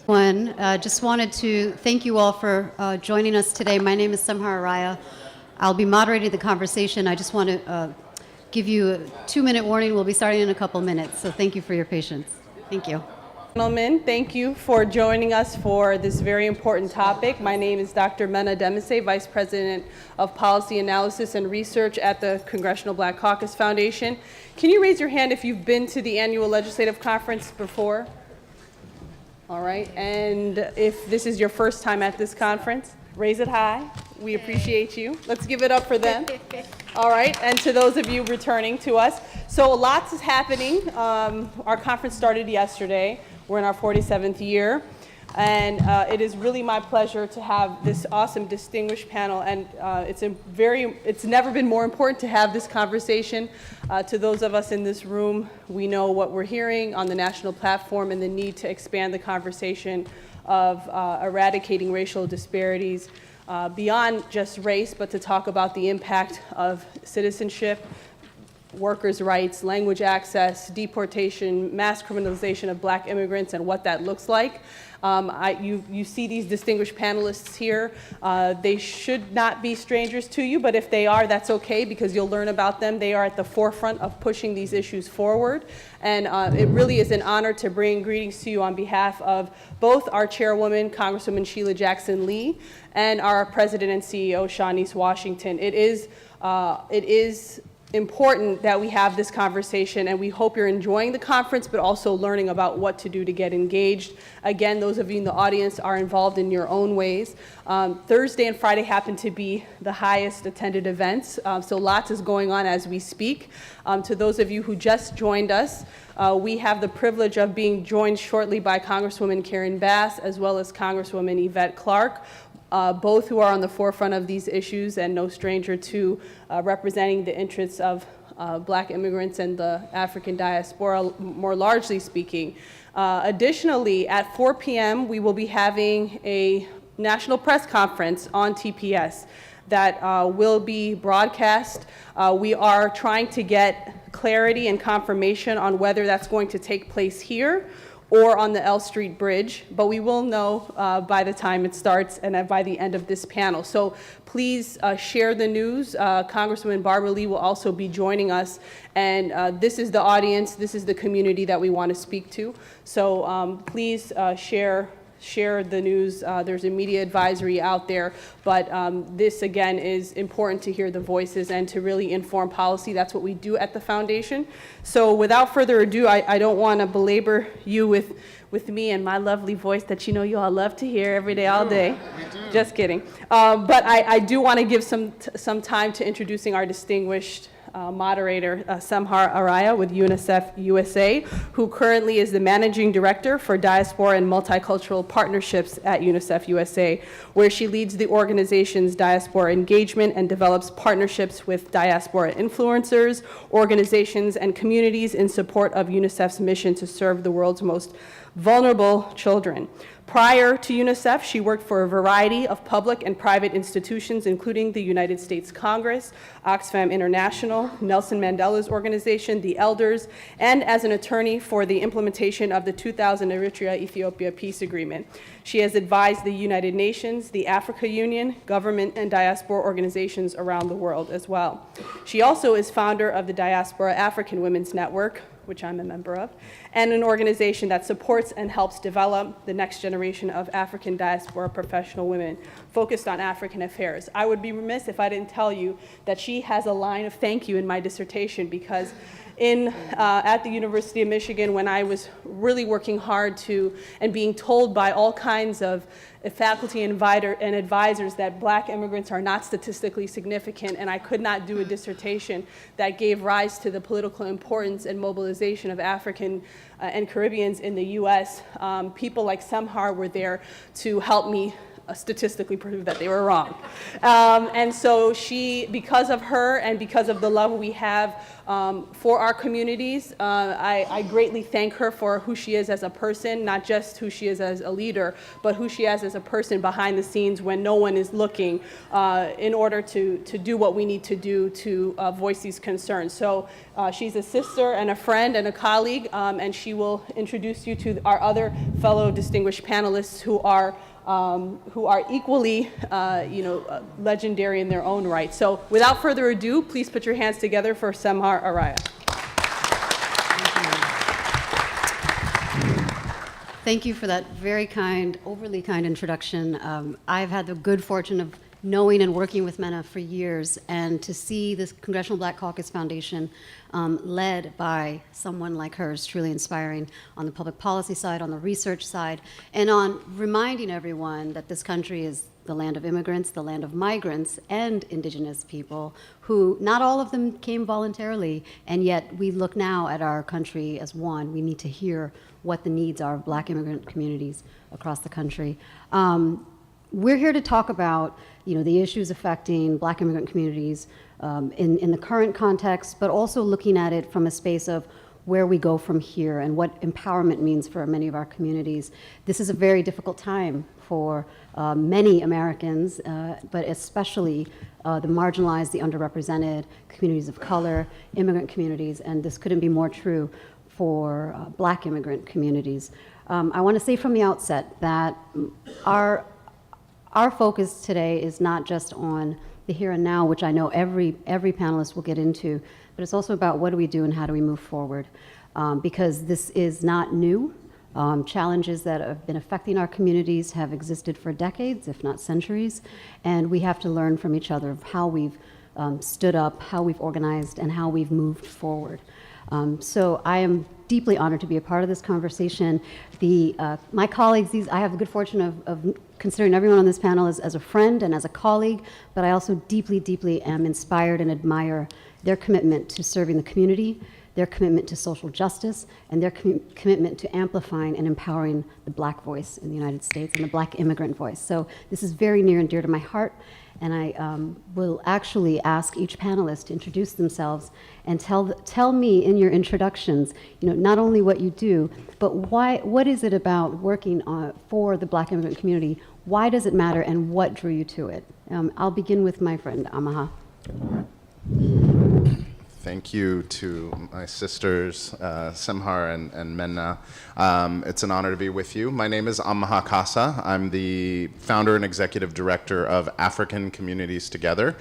Just wanted to thank you all for joining us today. My name is Samhar Araya. I'll be moderating the conversation. I just want to give you a 2-minute warning. We'll be starting in a couple minutes, so thank you for your patience. Thank you. Gentlemen, thank you for joining us for this very important topic. My name is Dr. Mena Demise, Vice President of Policy Analysis and Research at the Congressional Black Caucus Foundation. Can you raise your hand if you've been to the annual legislative conference before? All right, and if this is your first time at this conference, raise it high. We appreciate you. Let's give it up for them. All right, and to those of you returning to us. So lots is happening. Our conference started yesterday. We're in our 47th year, and it is really my pleasure to have this awesome, distinguished panel, and it's never been more important to have this conversation. To those of us in this room, we know what we're hearing on the national platform and the need to expand the conversation of eradicating racial disparities beyond just race, but to talk about the impact of citizenship, workers' rights, language access, deportation, mass criminalization of Black immigrants, and what that looks like. You see these distinguished panelists here. They should not be strangers to you, but if they are, that's okay, because you'll learn about them. They are at the forefront of pushing these issues forward, and it really is an honor to bring greetings to you on behalf of both our chairwoman, Congresswoman Sheila Jackson Lee, and our president and CEO, Shawnice Washington. It is important that we have this conversation, and we hope you're enjoying the conference, but also learning about what to do to get engaged. Again, those of you in the audience are involved in your own ways. Thursday and Friday happen to be the highest attended events, so lots is going on as we speak. To those of you who just joined us, we have the privilege of being joined shortly by Congresswoman Karen Bass, as well as Congresswoman Yvette Clarke, both who are on the forefront of these issues and no stranger to representing the interests of Black immigrants and the African diaspora, more largely speaking. Additionally, at 4 p.m., we will be having a national press conference on TPS that will be broadcast. We are trying to get clarity and confirmation on whether that's going to take place here or on the L Street Bridge, but we will know by the time it starts and by the end of this panel. So please share the news. Congresswoman Barbara Lee will also be joining us, and this is the audience, this is the community that we want to speak to. So please share the news. There's a media advisory out there, but this again is important to hear the voices and to really inform policy. That's what we do at the foundation. So without further ado, I don't want to belabor you with me and my lovely voice that you know you all love to hear every day, all day. Just kidding. But I do want to give some time to introducing our distinguished moderator, Samhar Araya with UNICEF USA, who currently is the Managing Director for Diaspora and Multicultural Partnerships at UNICEF USA, where she leads the organization's diaspora engagement and develops partnerships with diaspora influencers, organizations, and communities in support of UNICEF's mission to serve the world's most vulnerable children. Prior to UNICEF, she worked for a variety of public and private institutions, including the United States Congress, Oxfam International, Nelson Mandela's organization, the Elders, and as an attorney for the implementation of the 2000 Eritrea-Ethiopia Peace Agreement. She has advised the United Nations, the Africa Union, government and diaspora organizations around the world as well. She also is founder of the Diaspora African Women's Network, which I'm a member of, and an organization that supports and helps develop the next generation of African diaspora professional women focused on African affairs. I would be remiss if I didn't tell you that she has a line of thank you in my dissertation, because at the University of Michigan, when I was really working hard and being told by all kinds of faculty and advisors that Black immigrants are not statistically significant, and I could not do a dissertation that gave rise to the political importance and mobilization of African and Caribbeans in the US, people like Samhar were there to help me statistically prove that they were wrong. And so because of her and because of the love we have for our communities, I greatly thank her for who she is as a person, not just who she is as a leader, but who she is as a person behind the scenes when no one is looking, in order to do what we need to do to voice these concerns. So she's a sister and a friend and a colleague, and she will introduce you to our other fellow distinguished panelists who are equally, legendary in their own right. So without further ado, please put your hands together for Samhar Araya. Thank you for that very kind, overly kind introduction. I've had the good fortune of knowing and working with MENA for years, and to see this Congressional Black Caucus Foundation led by someone like her is truly inspiring on the public policy side, on the research side, and on reminding everyone that this country is the land of immigrants, the land of migrants, and indigenous people who, not all of them came voluntarily, and yet we look now at our country as one. We need to hear what the needs are of Black immigrant communities across the country. We're here to talk about the issues affecting Black immigrant communities in the current context, but also looking at it from a space of where we go from here and what empowerment means for many of our communities. This is a very difficult time for many Americans, but especially the marginalized, the underrepresented, communities of color, immigrant communities, and this couldn't be more true for Black immigrant communities. I want to say from the outset that our focus today is not just on the here and now, which I know every panelist will get into, but it's also about what do we do and how do we move forward, because this is not new. Challenges that have been affecting our communities have existed for decades, if not centuries, and we have to learn from each other of how we've stood up, how we've organized, and how we've moved forward. So I am deeply honored to be a part of this conversation. My colleagues, I have the good fortune of considering everyone on this panel as a friend and as a colleague, but I also deeply, deeply am inspired and admire their commitment to serving the community, their commitment to social justice, and their commitment to amplifying and empowering the Black voice in the United States and the Black immigrant voice. So this is very near and dear to my heart, and I will actually ask each panelist to introduce themselves and tell me in your introductions, not only what you do, but what is it about working for the Black immigrant community? Why does it matter, and what drew you to it? I'll begin with my friend, Amaha. Thank you to my sisters, Semhar and Menna. It's an honor to be with you. My name is Amaha Kasa. I'm the founder and executive director of African Communities Together.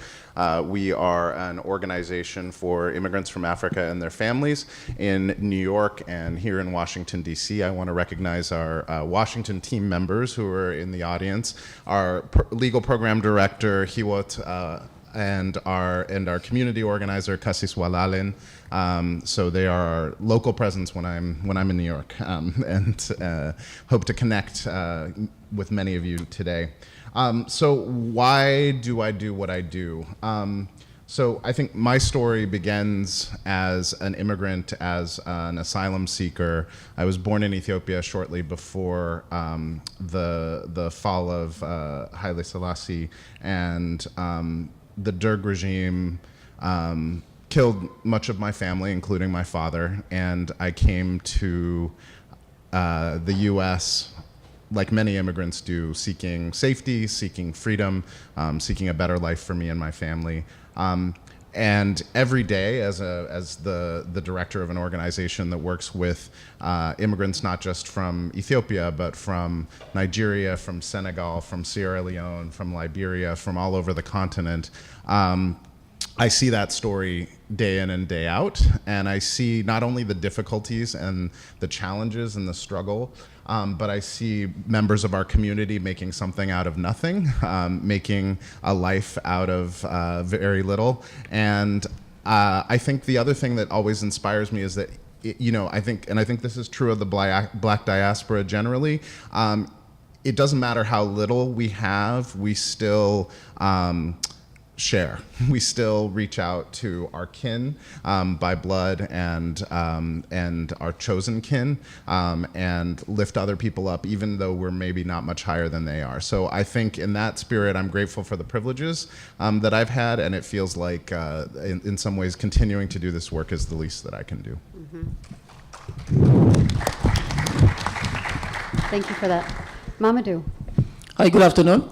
We are an organization for immigrants from Africa and their families in New York and here in Washington, D.C. I want to recognize our Washington team members who are in the audience, our legal program director, Hiwot, and our community organizer, Cassis Walalin. So they are our local presence when I'm in New York, and hope to connect with many of you today. So why do I do what I do? So I think my story begins as an immigrant, as an asylum seeker. I was born in Ethiopia shortly before the fall of Haile Selassie, and the Derg regime killed much of my family, including my father, and I came to the U.S., like many immigrants do, seeking safety, seeking freedom, seeking a better life for me and my family. And every day, as the director of an organization that works with immigrants not just from Ethiopia, but from Nigeria, from Senegal, from Sierra Leone, from Liberia, from all over the continent, I see that story day in and day out, and I see not only the difficulties and the challenges and the struggle, but I see members of our community making something out of nothing, making a life out of very little. And I think the other thing that always inspires me is that, I think this is true of the Black diaspora generally, it doesn't matter how little we have, we still share. We still reach out to our kin by blood and our chosen kin and lift other people up, even though we're maybe not much higher than they are. So I think in that spirit, I'm grateful for the privileges that I've had, and it feels like in some ways continuing to do this work is the least that I can do. Thank you for that. Mamadou. Hi, good afternoon.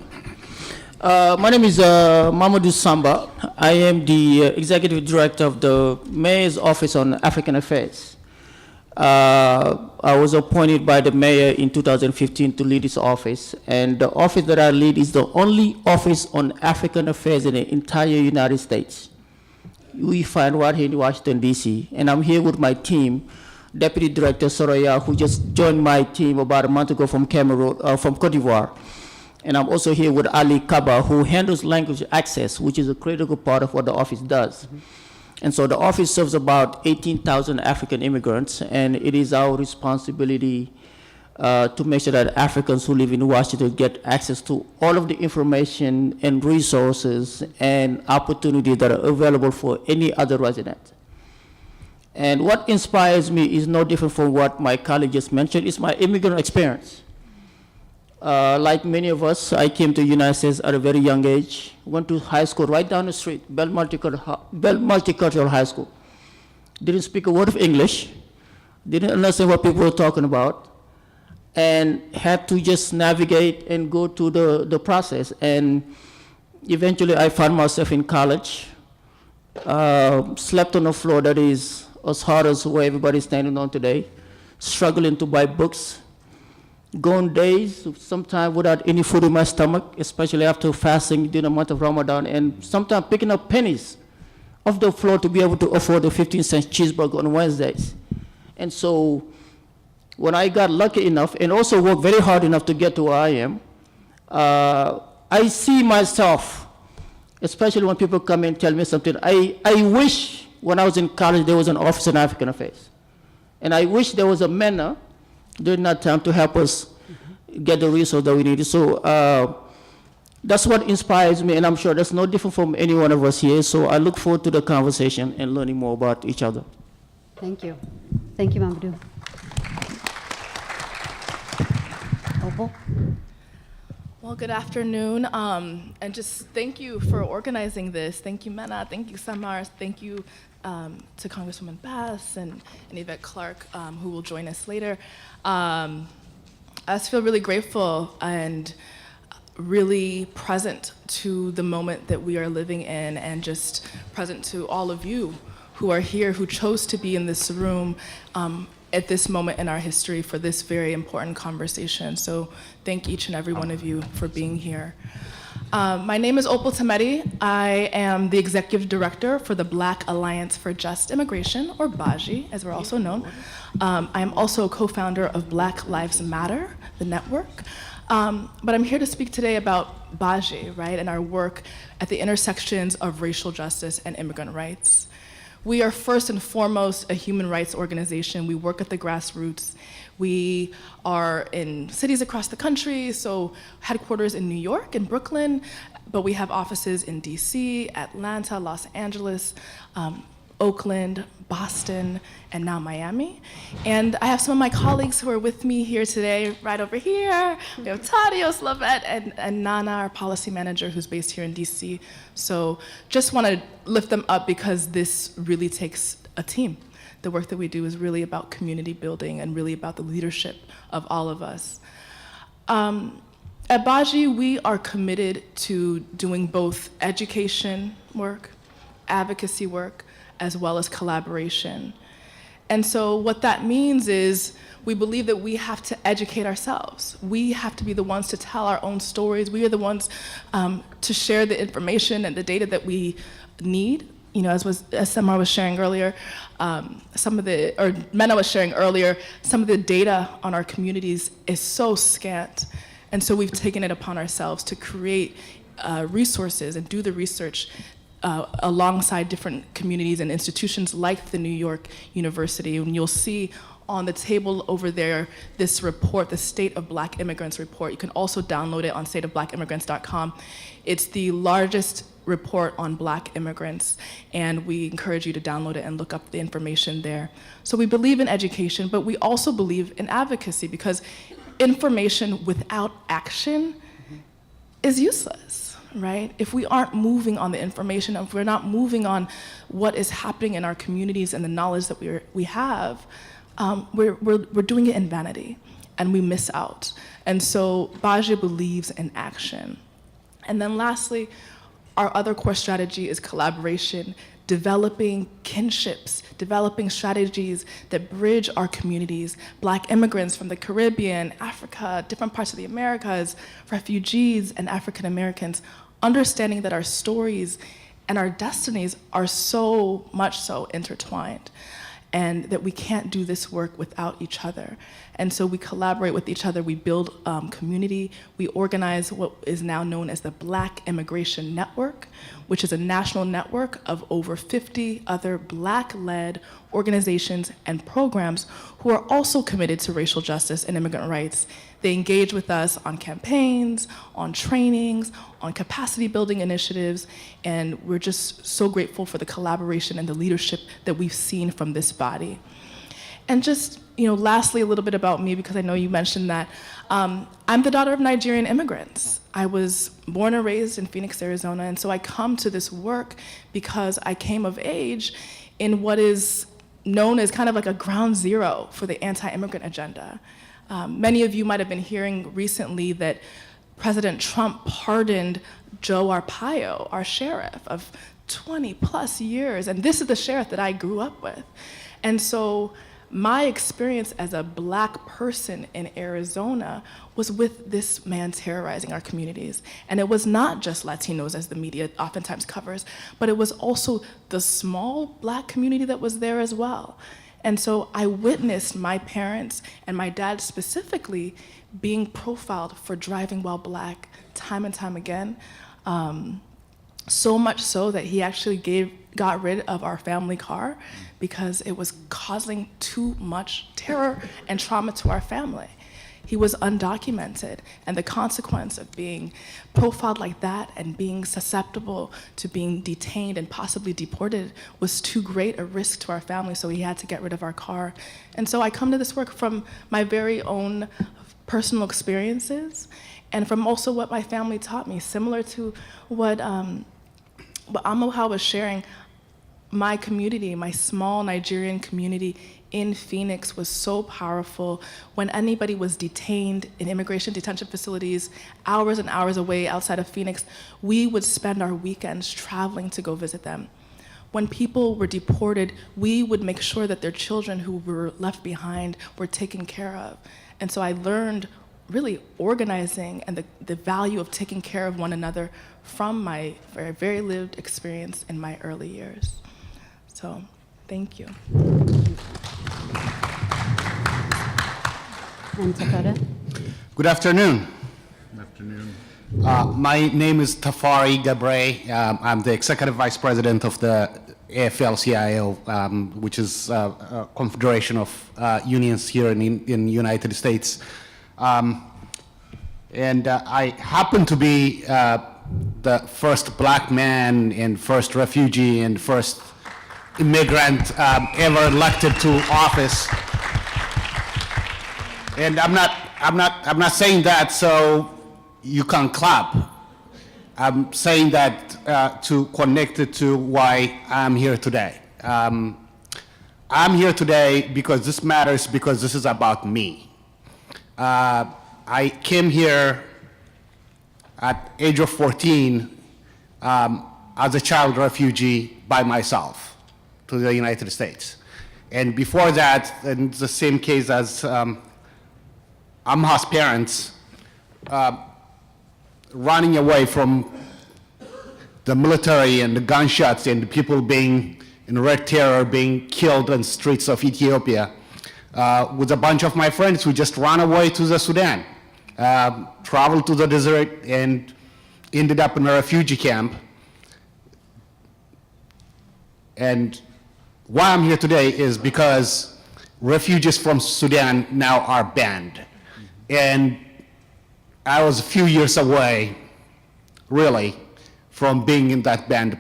My name is Mamadou Samba. I am the Executive Director of the Mayor's Office on African Affairs. I was appointed by the Mayor in 2015 to lead this office, and the office that I lead is the only office on African affairs in the entire United States. We find right here in Washington, D.C., and I'm here with my team, Deputy Director Soraya, who just joined my team about a month ago from from Cote d'Ivoire. And I'm also here with Ali Kaba, who handles language access, which is a critical part of what the office does. And so the office serves about 18,000 African immigrants, and it is our responsibility to make sure that Africans who live in Washington get access to all of the information and resources and opportunities that are available for any other resident. And what inspires me is no different from what my colleague just mentioned. It's my immigrant experience. Like many of us, I came to the United States at a very young age, went to high school right down the street, Bell Multicultural High School. Didn't speak a word of English, didn't understand what people were talking about, and had to just navigate and go through the process. And eventually I found myself in college, slept on a floor that is as hard as where everybody's standing on today, struggling to buy books, gone days, sometimes without any food in my stomach, especially after fasting during the month of Ramadan, and sometimes picking up pennies off the floor to be able to afford a 15-cent cheeseburger on Wednesdays. And so when I got lucky enough and also worked very hard enough to get to where I am, I see myself, especially when people come and tell me something, I wish when I was in college there was an office in African Affairs. And I wish there was a MENA during that time to help us get the resource that we needed. So that's what inspires me, and I'm sure that's no different from any one of us here. So I look forward to the conversation and learning more about each other. Thank you. Thank you, Mamadou. Opal? Well, good afternoon, and just thank you for organizing this. Thank you, Mena. Thank you, Samar. Thank you to Congresswoman Bass and Yvette Clarke, who will join us later. I just feel really grateful and really present to the moment that we are living in, and just present to all of you who are here, who chose to be in this room at this moment in our history for this very important conversation. So thank each and every one of you for being here. My name is Opal Tameti. I am the Executive Director for the Black Alliance for Just Immigration, or BAJI, as we're also known. I am also a co-founder of Black Lives Matter, the network. But I'm here to speak today about BAJI, right, and our work at the intersections of racial justice and immigrant rights. We are first and foremost a human rights organization. We work at the grassroots. We are in cities across the country, so headquarters in New York and Brooklyn, but we have offices in DC, Atlanta, Los Angeles, Oakland, Boston, and now Miami. And I have some of my colleagues who are with me here today, right over here. We have Tadios, Lavette, and Nana, our policy manager, who's based here in DC. So just want to lift them up because this really takes a team. The work that we do is really about community building and really about the leadership of all of us. At BAJI, we are committed to doing both education work, advocacy work, as well as collaboration. And so what that means is we believe that we have to educate ourselves. We have to be the ones to tell our own stories. We are the ones to share the information and the data that we need. You know, as Samar was sharing earlier, Mena was sharing earlier, some of the data on our communities is so scant. And so we've taken it upon ourselves to create resources and do the research alongside different communities and institutions like the New York University. And you'll see on the table over there this report, the State of Black Immigrants report. You can also download it on stateofblackimmigrants.com. It's the largest report on Black immigrants, and we encourage you to download it and look up the information there. So we believe in education, but we also believe in advocacy, because information without action is useless, right? If we aren't moving on the information, if we're not moving on what is happening in our communities and the knowledge that we have, we're doing it in vanity, and we miss out. And so Baja believes in action. And then lastly, our other core strategy is collaboration, developing kinships, developing strategies that bridge our communities, Black immigrants from the Caribbean, Africa, different parts of the Americas, refugees, and African Americans, understanding that our stories and our destinies are so much so intertwined, and that we can't do this work without each other. And so we collaborate with each other, we build community, we organize what is now known as the Black Immigration Network, which is a national network of over 50 other Black-led organizations and programs who are also committed to racial justice and immigrant rights. They engage with us on campaigns, on trainings, on capacity building initiatives, and we're just so grateful for the collaboration and the leadership that we've seen from this body. And just, lastly, a little bit about me, because I know you mentioned that. I'm the daughter of Nigerian immigrants. I was born and raised in Phoenix, Arizona, and so I come to this work because I came of age in what is known as kind of like a ground zero for the anti-immigrant agenda. Many of you might have been hearing recently that President Trump pardoned Joe Arpaio, our sheriff of 20 plus years, and this is the sheriff that I grew up with. And so my experience as a Black person in Arizona was with this man terrorizing our communities. And it was not just Latinos, as the media oftentimes covers, but it was also the small Black community that was there as well. And so I witnessed my parents and my dad specifically being profiled for driving while Black time and time again. So much so that he actually got rid of our family car because it was causing too much terror and trauma to our family. He was undocumented, and the consequence of being profiled like that and being susceptible to being detained and possibly deported was too great a risk to our family, so he had to get rid of our car. And so I come to this work from my very own personal experiences and from also what my family taught me, similar to what Amoha was sharing. My community, my small Nigerian community in Phoenix was so powerful. When anybody was detained in immigration detention facilities, hours and hours away outside of Phoenix, we would spend our weekends traveling to go visit them. When people were deported, we would make sure that their children who were left behind were taken care of. And so I learned really organizing and the value of taking care of one another from my very, very lived experience in my early years. So, thank you. And Dakota? Good afternoon. Good afternoon. My name is Tafari Gabre. I'm the Executive Vice President of the AFL-CIO, which is a confederation of unions here in the United States. And I happen to be the first Black man and first refugee and first immigrant ever elected to office. And I'm not saying that so you can clap. I'm saying that to connect it to why I'm here today. I'm here today because this matters, because this is about me. I came here at age of 14 as a child refugee by myself to the United States. And before that, in the same case as Amha's parents, running away from the military and the gunshots and the people being in red terror, being killed on the streets of Ethiopia, with a bunch of my friends who just ran away to the Sudan, traveled to the desert and ended up in a refugee camp. And why I'm here today is because refugees from Sudan now are banned. And I was a few years away, really, from being in that banned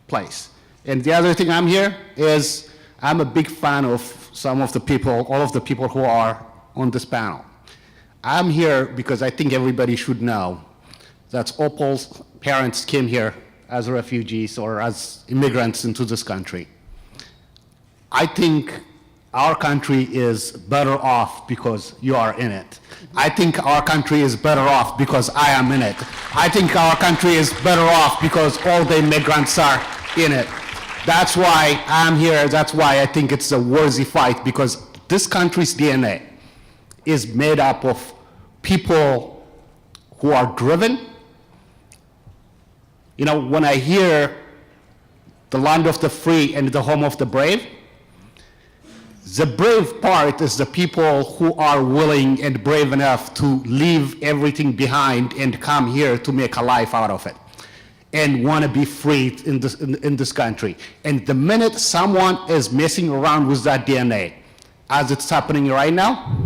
place. And the other thing I'm here is I'm a big fan of some of the people, all of the people who are on this panel. I'm here because I think everybody should know that Opal's parents came here as refugees or as immigrants into this country. I think our country is better off because you are in it. I think our country is better off because I am in it. I think our country is better off because all the immigrants are in it. That's why I'm here. That's why I think it's a worthy fight, because this country's DNA is made up of people who are driven. You know, when I hear the land of the free and the home of the brave, the brave part is the people who are willing and brave enough to leave everything behind and come here to make a life out of it and want to be free in this country. And the minute someone is messing around with that DNA, as it's happening right now,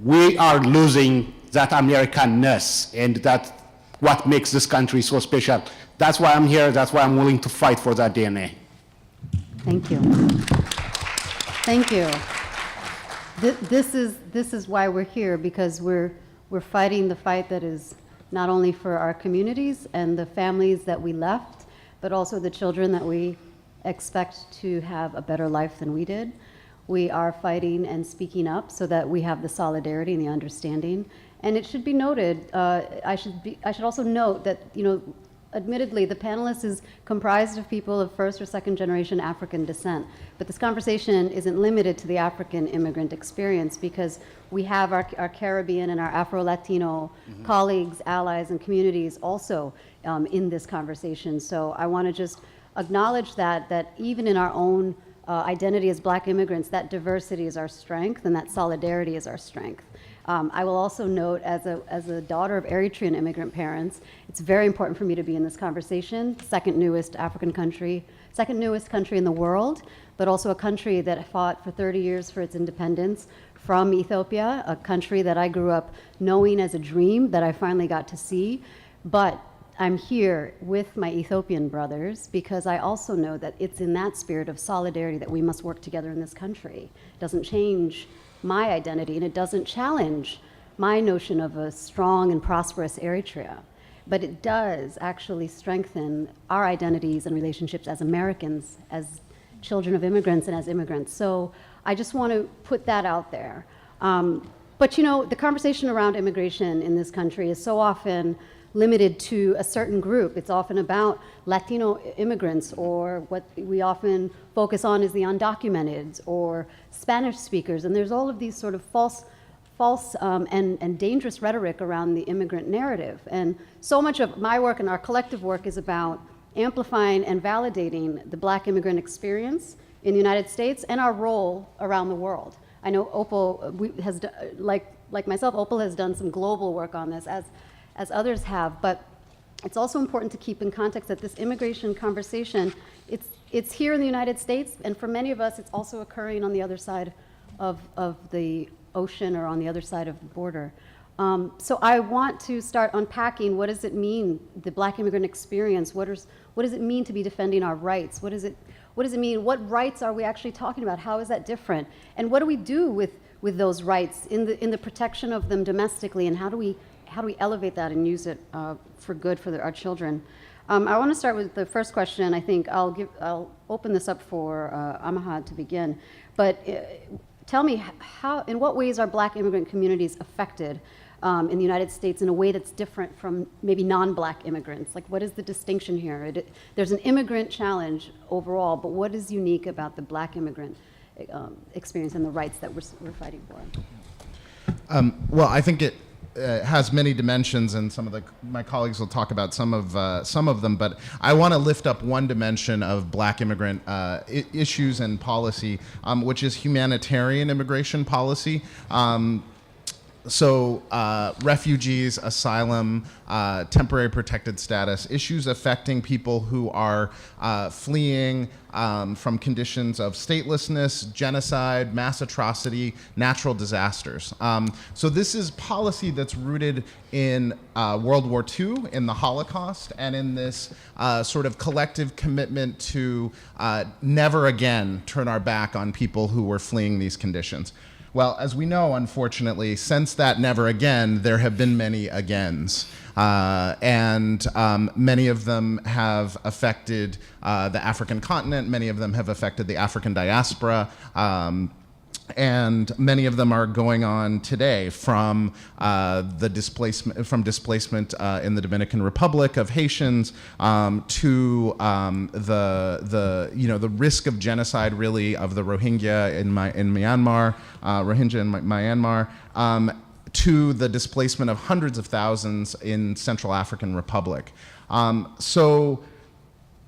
we are losing that Americanness, and that's what makes this country so special. That's why I'm here. That's why I'm willing to fight for that DNA. Thank you. Thank you. This is why we're here, because we're fighting the fight that is not only for our communities and the families that we left, but also the children that we expect to have a better life than we did. We are fighting and speaking up so that we have the solidarity and the understanding. And it should be noted, I should also note that, you know, admittedly, the panelists is comprised of people of first or second generation African descent. But this conversation isn't limited to the African immigrant experience, because we have our Caribbean and our Afro-Latino colleagues, allies, and communities also in this conversation. So I want to just acknowledge that even in our own identity as Black immigrants, that diversity is our strength and that solidarity is our strength. I will also note, as a daughter of Eritrean immigrant parents, it's very important for me to be in this conversation. Second newest country in the world, but also a country that fought for 30 years for its independence from Ethiopia, a country that I grew up knowing as a dream that I finally got to see. But I'm here with my Ethiopian brothers because I also know that it's in that spirit of solidarity that we must work together in this country. It doesn't change my identity, and it doesn't challenge my notion of a strong and prosperous Eritrea, but it does actually strengthen our identities and relationships as Americans, as children of immigrants, and as immigrants. So I just want to put that out there. But you know, the conversation around immigration in this country is so often limited to a certain group. It's often about Latino immigrants, or what we often focus on is the undocumented or Spanish speakers. And there's all of these sort of false and dangerous rhetoric around the immigrant narrative. And so much of my work and our collective work is about amplifying and validating the Black immigrant experience in the United States and our role around the world. I know Opal has, like myself, Opal has done some global work on this, as others have, but it's also important to keep in context that this immigration conversation, it's here in the United States, and for many of us, it's also occurring on the other side of the ocean or on the other side of the border. So I want to start unpacking, what does it mean, the Black immigrant experience? What does it mean to be defending our rights? What does it mean? What rights are we actually talking about? How is that different? And what do we do with those rights in the protection of them domestically, and how do we elevate that and use it for good for our children? I want to start with the first question. I think I'll open this up for Amahad to begin. But tell me, in what ways are Black immigrant communities affected in the United States in a way that's different from maybe non-Black immigrants? Like, what is the distinction here? There's an immigrant challenge overall, but what is unique about the Black immigrant experience and the rights that we're fighting for? Well, I think it has many dimensions, and my colleagues will talk about some of them. But I want to lift up one dimension of Black immigrant issues and policy, which is humanitarian immigration policy. refugees, asylum, temporary protected status, issues affecting people who are fleeing from conditions of statelessness, genocide, mass atrocity, natural disasters. So this is policy that's rooted in World War II, in the Holocaust, and in this sort of collective commitment to never again turn our back on people who were fleeing these conditions. Well, as we know, unfortunately, since that never again, there have been many agains. And many of them have affected the African continent, many of them have affected the African diaspora, and many of them are going on today from displacement in the Dominican Republic of Haitians to the risk of genocide, really, of the Rohingya in Myanmar, to the displacement of hundreds of thousands in Central African Republic. So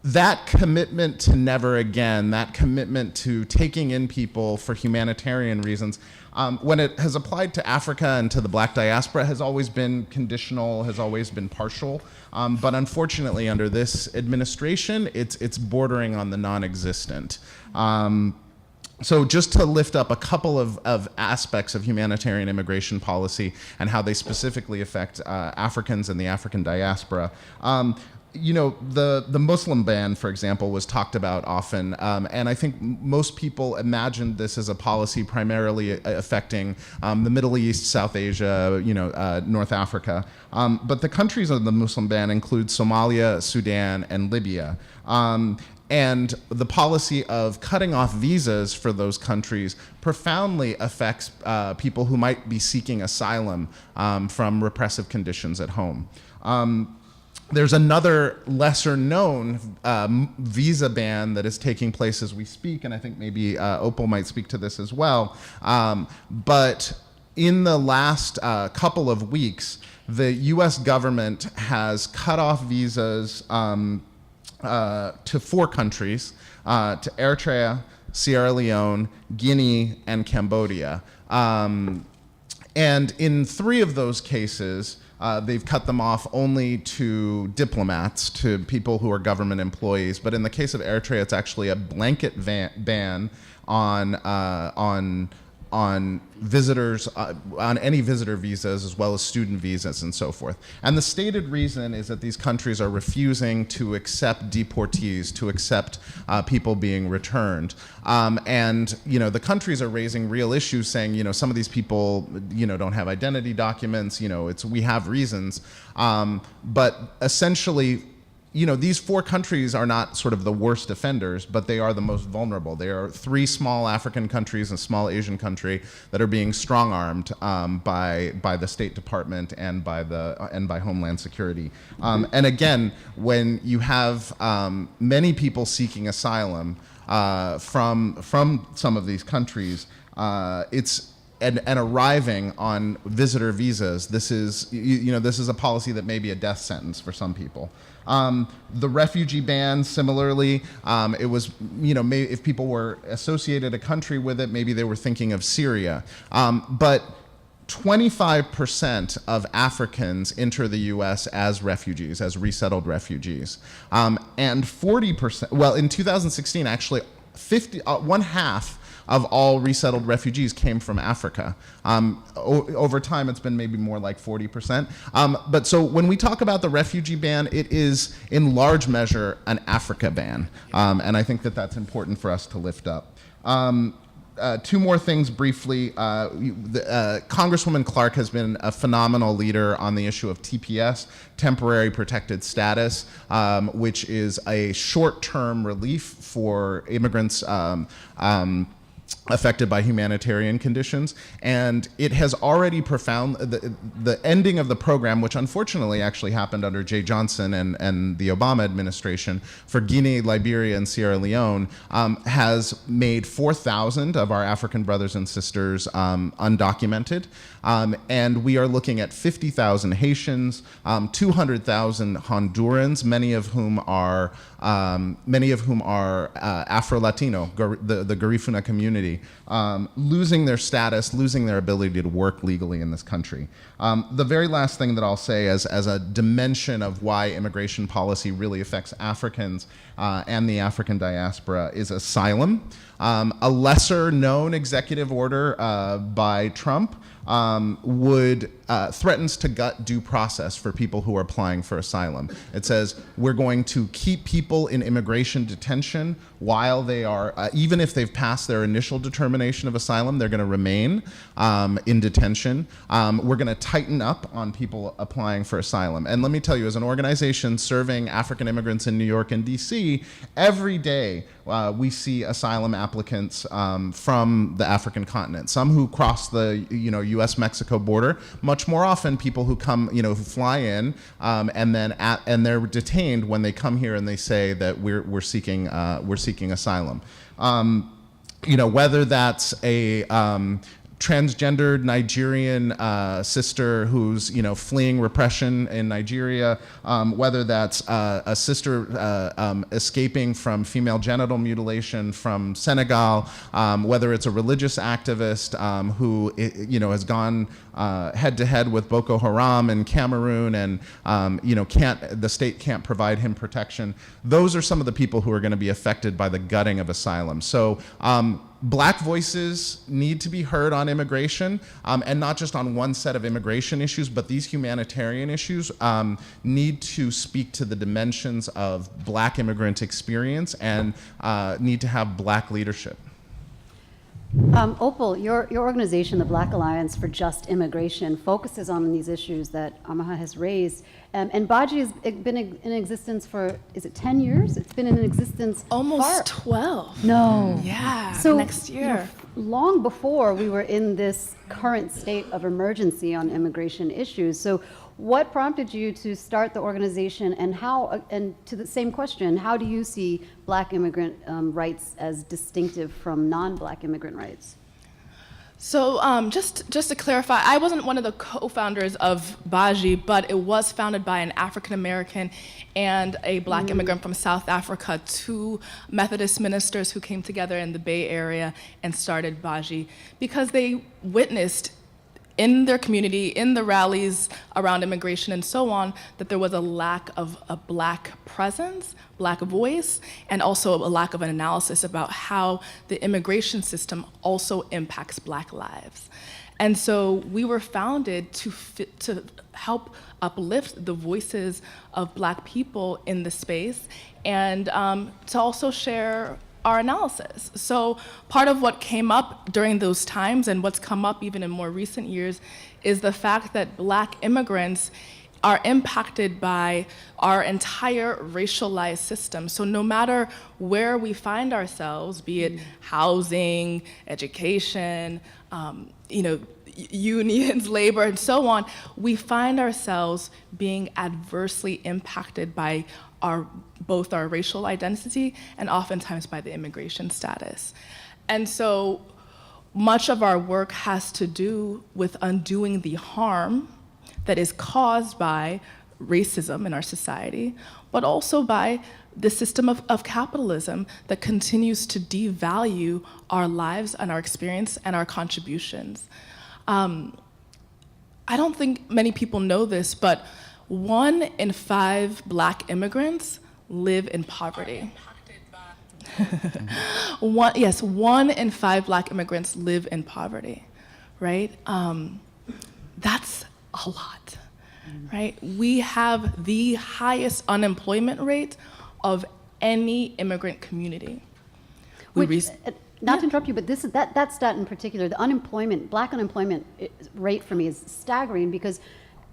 that commitment to never again, that commitment to taking in people for humanitarian reasons, when it has applied to Africa and to the Black diaspora, has always been conditional, has always been partial. But unfortunately, under this administration, it's bordering on the non-existent. So just to lift up a couple of aspects of humanitarian immigration policy and how they specifically affect Africans and the African diaspora. The Muslim ban, for example, was talked about often, and I think most people imagined this as a policy primarily affecting the Middle East, South Asia, North Africa. But the countries of the Muslim ban include Somalia, Sudan, and Libya. And the policy of cutting off visas for those countries profoundly affects people who might be seeking asylum from repressive conditions at home. There's another lesser-known visa ban that is taking place as we speak, and I think maybe Opal might speak to this as well. But in the last couple of weeks, the U.S. government has cut off visas to 4 countries, to Eritrea, Sierra Leone, Guinea, and Cambodia. And in 3 of those cases, they've cut them off only to diplomats, to people who are government employees. But in the case of Eritrea, it's actually a blanket ban on visitors, on any visitor visas, as well as student visas and so forth. And the stated reason is that these countries are refusing to accept deportees, to accept people being returned. And the countries are raising real issues, saying, some of these people, don't have identity documents. We have reasons, but essentially, these 4 countries are not sort of the worst offenders, but they are the most vulnerable. There are 3 small African countries and a small Asian country that are being strong-armed by the State Department and by Homeland Security. And again, when you have many people seeking asylum from some of these countries, and arriving on visitor visas, this is a policy that may be a death sentence for some people. The refugee ban, similarly, it was, if people were associated a country with it, maybe they were thinking of Syria. But 25% of Africans enter the U.S. as refugees, as resettled refugees. And 40%, well, in 2016, actually, one half of all resettled refugees came from Africa. Over time, it's been maybe more like 40%. But so when we talk about the refugee ban, it is in large measure an Africa ban. And I think that that's important for us to lift up. 2 more things briefly. Congresswoman Clarke has been a phenomenal leader on the issue of TPS, temporary protected status, which is a short-term relief for immigrants affected by humanitarian conditions, and it has already the ending of the program, which unfortunately actually happened under Jay Johnson and the Obama administration, for Guinea, Liberia, and Sierra Leone, has made 4,000 of our African brothers and sisters undocumented, and we are looking at 50,000 Haitians, 200,000 Hondurans, many of whom are Afro-Latino, the Garifuna community. illegally, losing their status, losing their ability to work legally in this country. The very last thing that I'll say as a dimension of why immigration policy really affects Africans and the African diaspora is asylum. A lesser known executive order by Trump threatens to gut due process for people who are applying for asylum. It says we're going to keep people in immigration detention while they are, even if they've passed their initial determination of asylum, they're going to remain in detention. We're going to tighten up on people applying for asylum. And let me tell you, as an organization serving African immigrants in New York and DC, every day we see asylum applicants from the African continent. Some who cross the U.S.-Mexico border. Much more often, people who come, who fly in and they're detained when they come here and they say that we're seeking asylum. Whether that's a transgendered Nigerian sister who's fleeing repression in Nigeria, whether that's a sister escaping from female genital mutilation from Senegal, whether it's a religious activist who has gone head to head with Boko Haram in Cameroon and the state can't provide him protection. Those are some of the people who are going to be affected by the gutting of asylum. So Black voices need to be heard on immigration, and not just on one set of immigration issues, but these humanitarian issues need to speak to the dimensions of Black immigrant experience and need to have Black leadership. Opal, your organization, the Black Alliance for Just Immigration, focuses on these issues that Amaha has raised. And Baji has been in existence for, is it 10 years? It's been in existence Almost 12. No. Yeah, So, next year. Long before we were in this current state of emergency on immigration issues. So what prompted you to start the organization, and how, and to the same question, how do you see Black immigrant rights as distinctive from non-Black immigrant rights? So just to clarify, I wasn't one of the co-founders of Baji, but it was founded by an African American and a Black immigrant from South Africa, two Methodist ministers who came together in the Bay Area and started Baji because they witnessed in their community, in the rallies around immigration and so on, that there was a lack of a Black presence, Black voice, and also a lack of an analysis about how the immigration system also impacts Black lives. And so we were founded to help uplift the voices of Black people in the space and to also share our analysis. So part of what came up during those times and what's come up even in more recent years is the fact that Black immigrants are impacted by our entire racialized system. So no matter where we find ourselves, be it housing, education, unions, labor, and so on, we find ourselves being adversely impacted by both our racial identity and oftentimes by the immigration status. And so much of our work has to do with undoing the harm that is caused by racism in our society, but also by the system of capitalism that continues to devalue our lives and our experience and our contributions. I don't think many people know this, but 1 in 5 Black immigrants live in poverty. 1 in 5 Black immigrants live in poverty, right? That's a lot, right? We have the highest unemployment rate of any immigrant community. Not to interrupt you, but that stat in particular, the unemployment, Black unemployment rate for me is staggering because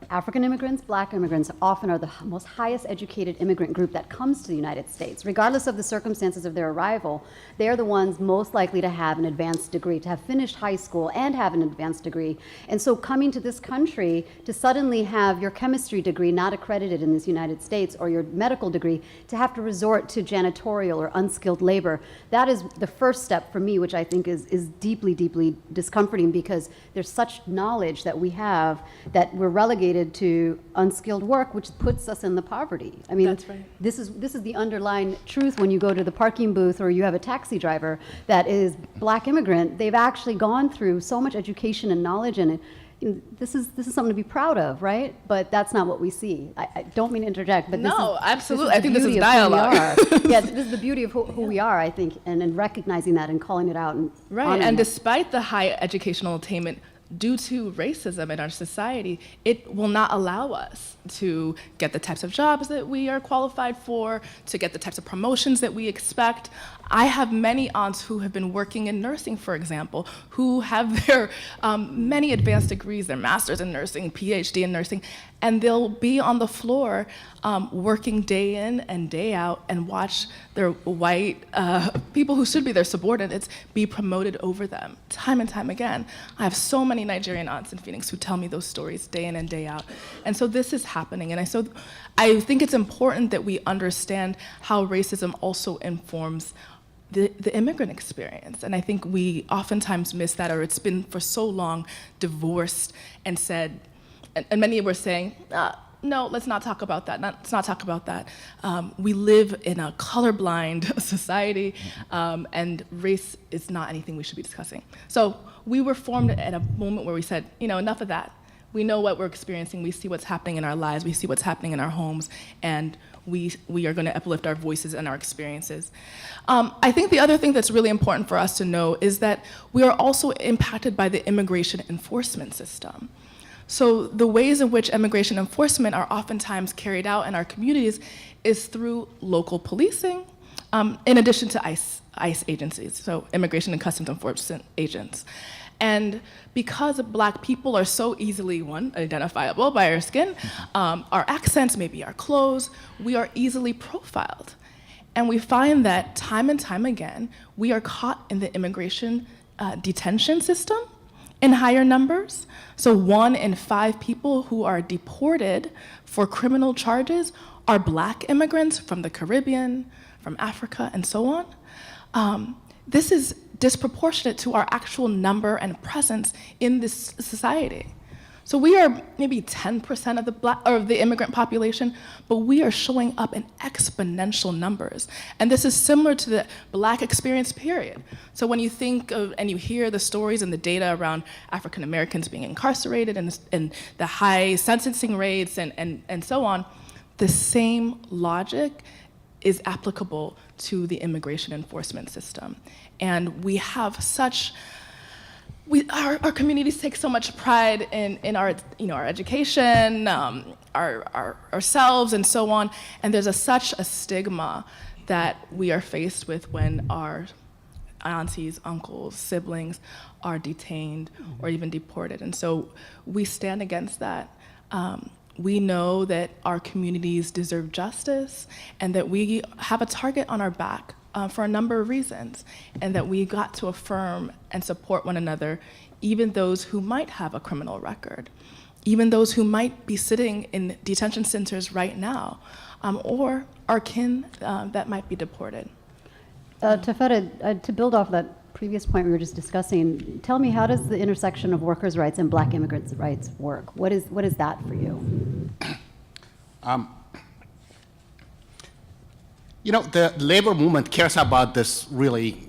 African immigrants, Black immigrants often are the most highest educated immigrant group that comes to the United States. Regardless of the circumstances of their arrival, they are the ones most likely to have an advanced degree, to have finished high school and have an advanced degree. And so coming to this country to suddenly have your chemistry degree not accredited in this United States or your medical degree, to have to resort to janitorial or unskilled labor, that is the first step for me, which I think is deeply, deeply discomforting because there's such knowledge that we have that we're relegated relegated to unskilled work, which puts us in the poverty. I mean, That's right. this is the underlying truth when you go to the parking booth or you have a taxi driver that is Black immigrant. They've actually gone through so much education and knowledge, and this is something to be proud of, right? But that's not what we see. I don't mean to interject, but No, absolutely. the I think this is beauty of who we dialogue. are. Yeah, this is the beauty of who we are, I think, and recognizing that and calling it out. And Right, honoring and that. despite the high educational attainment due to racism in our society, it will not allow us to get the types of jobs that we are qualified for, to get the types of promotions that we expect. I have many aunts who have been working in nursing, for example, who have their many advanced degrees, their master's in nursing, PhD in nursing, and they'll be on the floor working day in and day out and watch their white people who should be their subordinates be promoted over them time and time again. I have so many Nigerian aunts in Phoenix who tell me those stories day in and day out. And so this is happening. And I think it's important that we understand how racism also informs the immigrant experience. And I think we oftentimes miss that, or it's been for so long divorced and said, and many were saying, no, let's not talk about that. Let's not talk about that. We live in a colorblind society, and race is not anything we should be discussing. So we were formed at a moment where we said, enough of that. We know what we're experiencing. We see what's happening in our lives. We see what's happening in our homes, and we are going to uplift our voices and our experiences. I think the other thing that's really important for us to know is that we are also impacted by the immigration enforcement system. So the ways in which immigration enforcement are oftentimes carried out in our communities is through local policing, in addition to ICE agencies, so Immigration and Customs Enforcement agents. And because Black people are so easily, one, identifiable by our skin, our accents, maybe our clothes, we are easily profiled. And we find that time and time again, we are caught in the immigration detention system in higher numbers. So 1 in 5 people who are deported for criminal charges are Black immigrants from the Caribbean, from Africa, and so on. This is disproportionate to our actual number and presence in this society. So we are maybe 10% of the immigrant population, but we are showing up in exponential numbers. And this is similar to the Black experience period. So when you think of and you hear the stories and the data around African Americans being incarcerated and the high sentencing rates and so on, the same logic is applicable to the immigration enforcement system. And we have our communities take so much pride in our, our education, ourselves, and so on. And there's such a stigma that we are faced with when our aunties, uncles, siblings are detained or even deported. And so we stand against that. We know that our communities deserve justice and that we have a target on our back for a number of reasons, and that we got to affirm and support one another, even those who might have a criminal record, even those who might be sitting in detention centers right now, or our kin that might be deported. Tafeta, to build off that previous point we were just discussing, tell me, how does the intersection of workers' rights and Black immigrants' rights work? What is that for you? The labor movement cares about this really,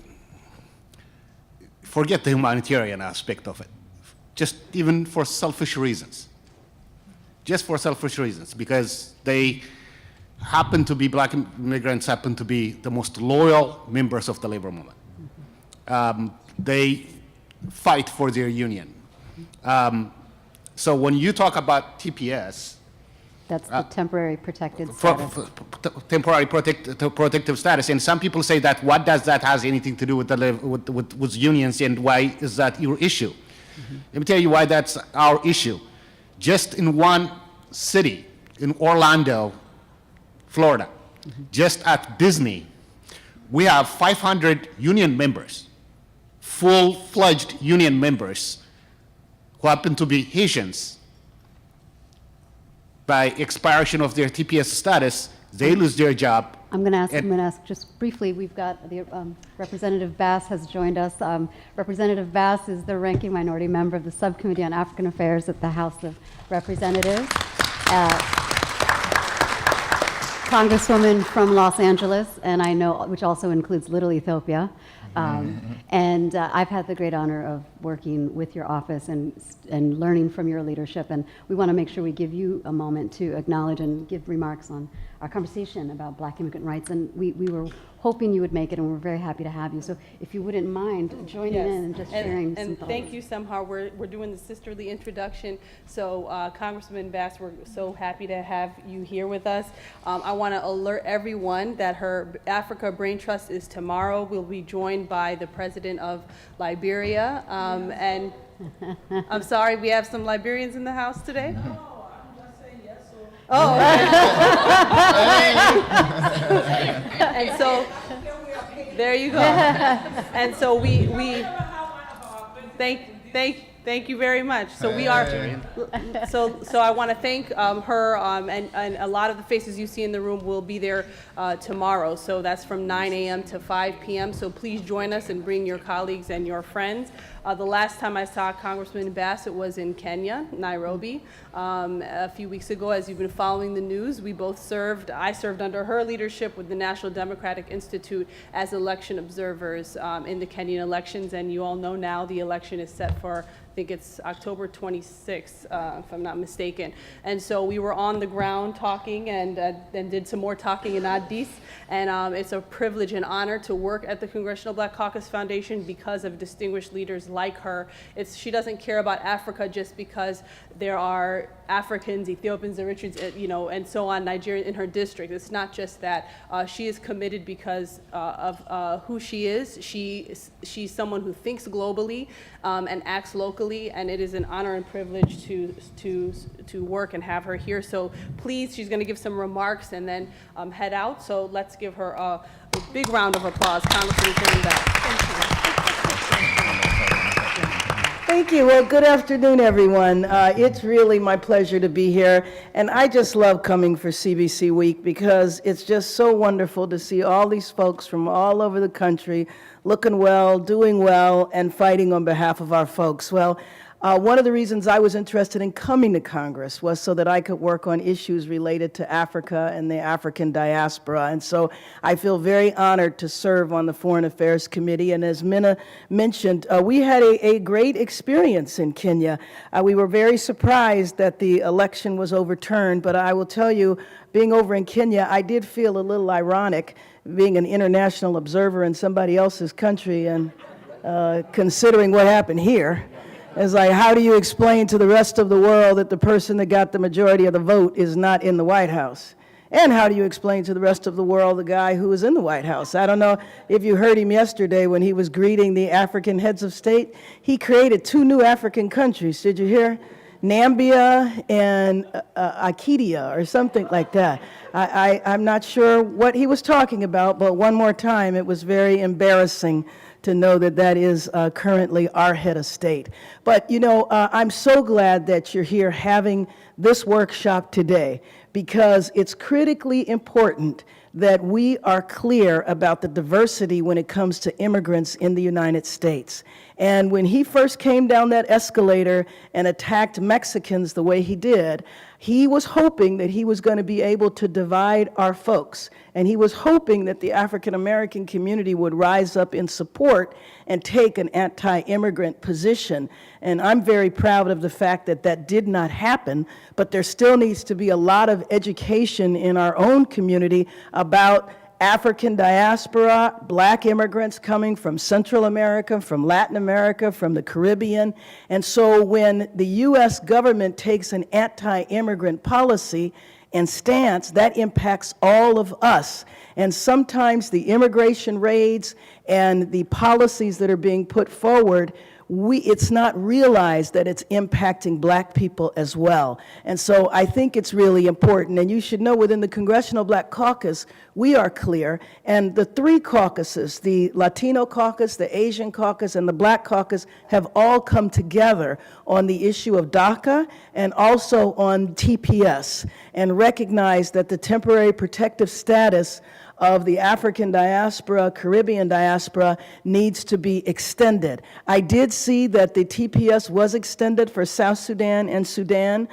forget the humanitarian aspect of it, just even for selfish reasons. Just for selfish reasons, because they happen to be, Black immigrants happen to be the most loyal members of the labor movement. They fight for their union. So when you talk about TPS, That's the temporary protected status. temporary protective status, and some people say that what does that has anything to do with unions, and why is that your issue? Mm-hmm. Let me tell you why that's our issue. Just in one city, in Orlando, Florida, mm-hmm. just at Disney, we have 500 union members, full-fledged union members, who happen to be Haitians. By expiration of their TPS status, they lose their job, I'm going to ask just briefly, we've got the Representative Bass has joined us. Representative Bass is the ranking minority member of the Subcommittee on African Affairs at the House of Representatives. Congresswoman from Los Angeles, and I know, which also includes Little Ethiopia. And I've had the great honor of working with your office and learning from your leadership. And we want to make sure we give you a moment to acknowledge and give remarks on our conversation about Black immigrant rights. And we were hoping you would make it, and we're very happy to have you. So if you wouldn't mind joining in and just sharing some And thoughts. thank you, Samhar. We're doing the sisterly introduction. So Congressman Bass, we're so happy to have you here with us. I want to alert everyone that her Africa Brain Trust is tomorrow. We'll be joined by the president of Liberia. And I'm sorry, we have some Liberians in the house today? Oh, and so, there you go. And so we thank you very much. So we are, so I want to thank her, and a lot of the faces you see in the room will be there tomorrow. So that's from 9 a.m. to 5 p.m. So please join us and bring your colleagues and your friends. The last time I saw Congressman Bassett was in Kenya, Nairobi, a few weeks ago. As you've been following the news, we both served. I served under her leadership with the National Democratic Institute as election observers in the Kenyan elections. And you all know now the election is set for, I think it's October 26th, if I'm not mistaken. And so we were on the ground talking and did some more talking in Addis. And it's a privilege and honor to work at the Congressional Black Caucus Foundation because of distinguished leaders like her. She doesn't care about Africa just because there are Africans, Ethiopians, Eritreans, and so on, Nigerian in her district. It's not just that. She is committed because of who she is. She's someone who thinks globally and acts locally, and it is an honor and privilege to work and have her here. So please, she's going to give some remarks and then head out. So let's give her a big round of applause, Congresswoman Karen Bass. Thank you. Thank you. Well, good afternoon, everyone. It's really my pleasure to be here, and I just love coming for CBC Week because it's just so wonderful to see all these folks from all over the country looking well, doing well, and fighting on behalf of our folks. Well, one of the reasons I was interested in coming to Congress was so that I could work on issues related to Africa and the African diaspora. And so I feel very honored to serve on the Foreign Affairs Committee. And as Minna mentioned, we had a great experience in Kenya. We were very surprised that the election was overturned, but I will tell you, being over in Kenya, I did feel a little ironic being an international observer in somebody else's country and considering what happened here. It's like, how do you explain to the rest of the world that the person that got the majority of the vote is not in the White House? And how do you explain to the rest of the world the guy who was in the White House? I don't know if you heard him yesterday when he was greeting the African heads of state. He created 2 new African countries. Did you hear? Nambia and Acadia or something like that. I'm not sure what he was talking about, but one more time, it was very embarrassing to know that that is currently our head of state. But I'm so glad that you're here having this workshop today because it's critically important that we are clear about the diversity when it comes to immigrants in the United States. And when he first came down that escalator and attacked Mexicans the way he did, he was hoping that he was going to be able to divide our folks. And he was hoping that the African American community would rise up in support and take an anti-immigrant position. And I'm very proud of the fact that that did not happen, but there still needs to be a lot of education in our own community about African diaspora, Black immigrants coming from Central America, from Latin America, from the Caribbean. And so when the U.S. government takes an anti-immigrant policy and stance, that impacts all of us. And sometimes the immigration raids and the policies that are being put forward, it's not realized that it's impacting Black people as well. And so I think it's really important. And you should know within the Congressional Black Caucus, we are clear. And the 3 caucuses, the Latino caucus, the Asian caucus, and the Black caucus have all come together on the issue of DACA and also on TPS and recognize that the temporary protective status of the African diaspora, Caribbean diaspora needs to be extended. I did see that the TPS was extended for South Sudan and Sudan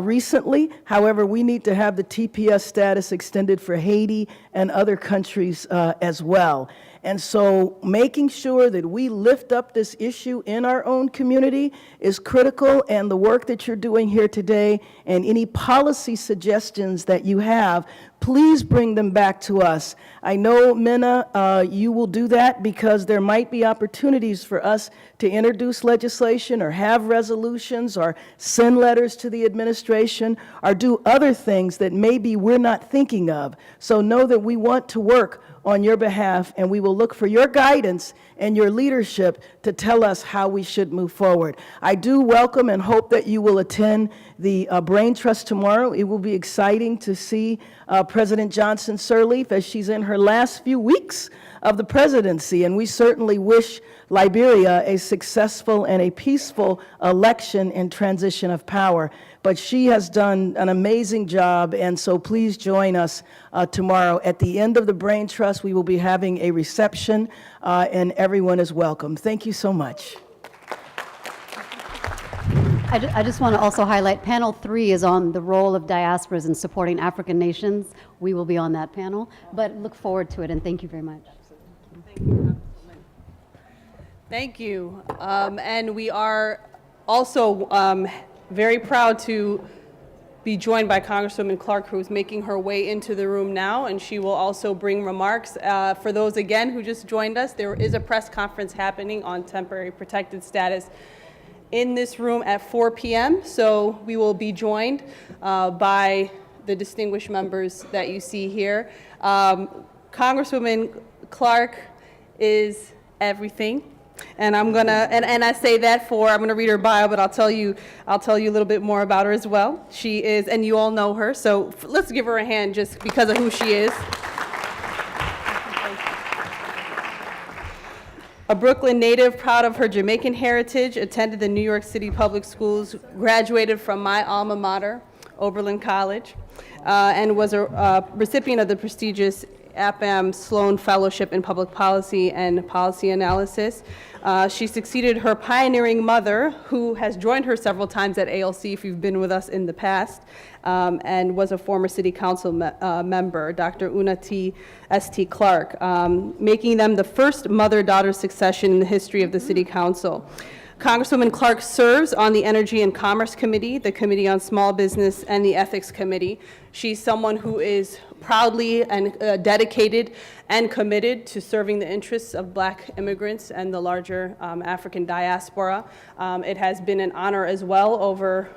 recently. However, we need to have the TPS status extended for Haiti and other countries as well. And so making sure that we lift up this issue in our own community is critical, and the work that you're doing here today and any policy suggestions that you have, please bring them back to us. I know, Minna, you will do that because there might be opportunities for us to introduce legislation or have resolutions or send letters to the administration or do other things that maybe we're not thinking of. So know that we want to work on your behalf, and we will look for your guidance and your leadership to tell us how we should move forward. I do welcome and hope that you will attend the Brain Trust tomorrow. It will be exciting to see President Johnson Sirleaf as she's in her last few weeks of the presidency, and we certainly wish Liberia a successful and a peaceful election and transition of power. But she has done an amazing job, and so please join us tomorrow. At the end of the Brain Trust, we will be having a reception, and everyone is welcome. Thank you so much. I just want to also highlight, panel 3 is on the role of diasporas in supporting African nations. We will be on that panel, but look forward to it, and thank you very much. Thank you. And we are also very proud to be joined by Congresswoman Clarke, who is making her way into the room now, and she will also bring remarks. For those, again, who just joined us, there is a press conference happening on temporary protected status in this room at 4 p.m., so we will be joined by the distinguished members that you see here. Congresswoman Clarke is everything. And I'm gonna, and I say that I'm gonna read her bio, but I'll tell you a little bit more about her as well. She is, and you all know her, so let's give her a hand just because of who she is. A Brooklyn native, proud of her Jamaican heritage, attended the New York City Public Schools, graduated from my alma mater, Oberlin College, and was a recipient of the prestigious APAM Sloan Fellowship in Public Policy and Policy Analysis. She succeeded her pioneering mother, who has joined her several times at ALC if you've been with us in the past, and was a former city council member, Dr. Una S.T. Clarke, making them the first mother-daughter succession in the history of the city council. Congresswoman Clarke serves on the Energy and Commerce Committee, the Committee on Small Business, and the Ethics Committee. She's someone who is proudly and dedicated and committed to serving the interests of Black immigrants and the larger African diaspora. It has been an honor as well over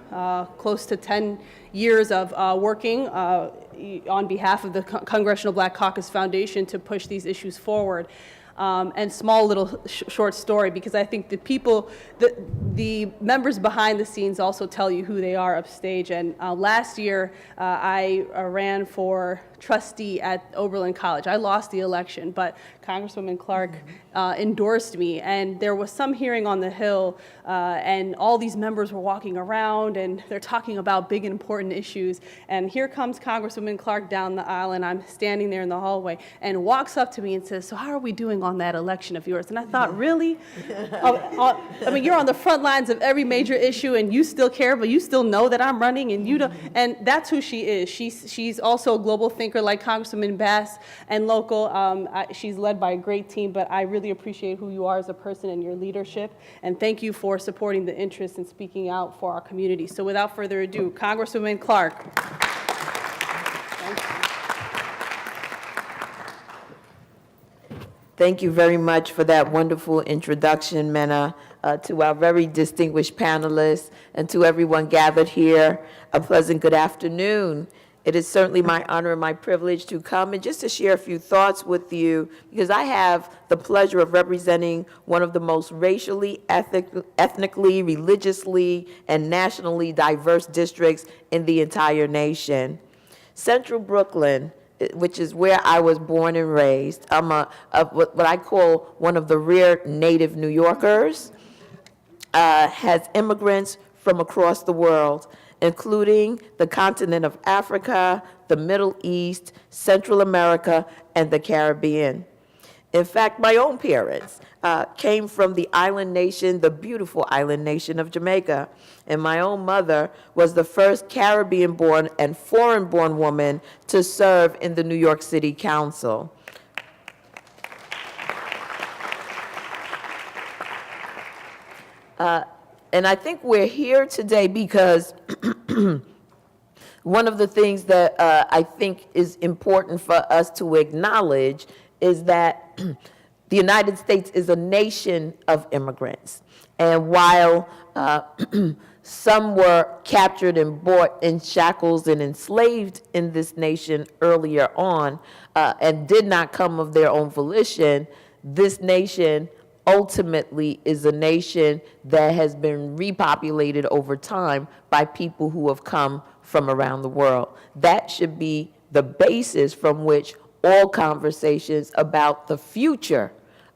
close to 10 years of working on behalf of the Congressional Black Caucus Foundation to push these issues forward. And small little short story, because I think the people, the members behind the scenes also tell you who they are upstage. And last year, I ran for trustee at Oberlin College. I lost the election, but Congresswoman Clarke endorsed me, and there was some hearing on the Hill, and all these members were walking around, and they're talking about big and important issues, and here comes Congresswoman Clarke down the aisle, and I'm standing there in the hallway, and walks up to me and says, "So how are we doing on that election of yours?" And I thought, really? I mean, you're on the front lines of every major issue, and you still care, but you still know that I'm running, and you don't, and that's who she is. She's also a global thinker like Congresswoman Bass and local. She's led by a great team, but I really appreciate who you are as a person and your leadership, and thank you for supporting the interests and speaking out for our community. So without further ado, Congresswoman Clarke. Thank you very much for that wonderful introduction, Mena, to our very distinguished panelists, and to everyone gathered here. A pleasant good afternoon. It is certainly my honor and my privilege to come and just to share a few thoughts with you, because I have the pleasure of representing one of the most racially, ethnically, religiously, and nationally diverse districts in the entire nation. Central Brooklyn, which is where I was born and raised. I'm what I call one of the rare native New Yorkers, has immigrants from across the world. including the continent of Africa, the Middle East, Central America, and the Caribbean. In fact, my own parents came from the island nation, the beautiful island nation of Jamaica. And my own mother was the first Caribbean-born and foreign-born woman to serve in the New York City Council. And I think we're here today because one of the things that I think is important for us to acknowledge is that the United States is a nation of immigrants. And while some were captured and brought in shackles and enslaved in this nation earlier on and did not come of their own volition, this nation ultimately is a nation that has been repopulated over time by people who have come from around the world. That should be the basis from which all conversations about the future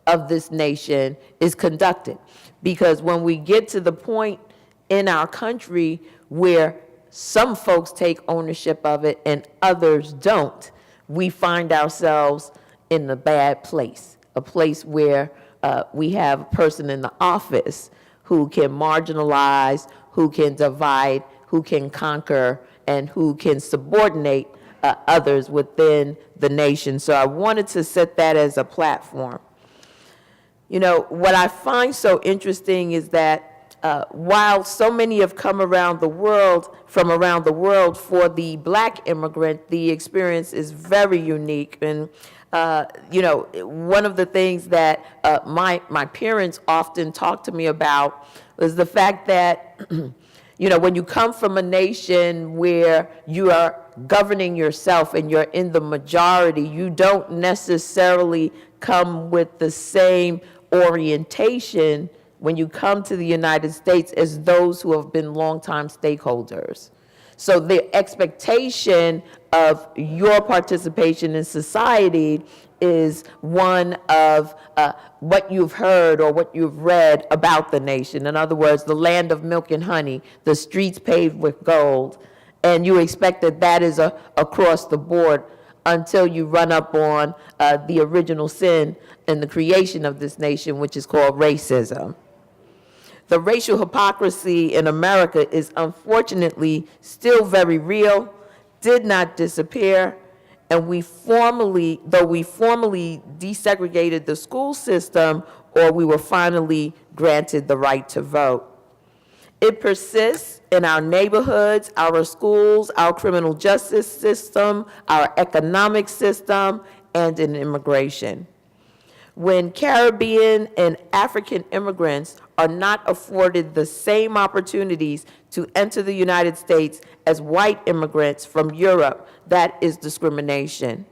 of this nation is conducted. Because when we get to the point in our country where some folks take ownership of it and others don't, we find ourselves in a bad place, a place where we have a person in the office who can marginalize, who can divide, who can conquer, and who can subordinate others within the nation. So I wanted to set that as a platform. You know, what I find so interesting is that while so many have come from around the world, for the Black immigrant, the experience is very unique. And you know, one of the things that my parents often talk to me about is the fact that, you know, when you come from a nation where you are governing yourself and you're in the majority, you don't necessarily come with the same orientation when you come to the United States as those who have been longtime stakeholders. So the expectation of your participation in society is one of what you've heard or what you've read about the nation. In other words, the land of milk and honey, the streets paved with gold. And you expect that that is across the board until you run up on the original sin in the creation of this nation, which is called racism. The racial hypocrisy in America is unfortunately still very real, did not disappear, and though we formally desegregated the school system, or we were finally granted the right to vote. It persists in our neighborhoods, our schools, our criminal justice system, our economic system, and in immigration. When Caribbean and African immigrants are not afforded the same opportunities to enter the United States as white immigrants from Europe, that is discrimination.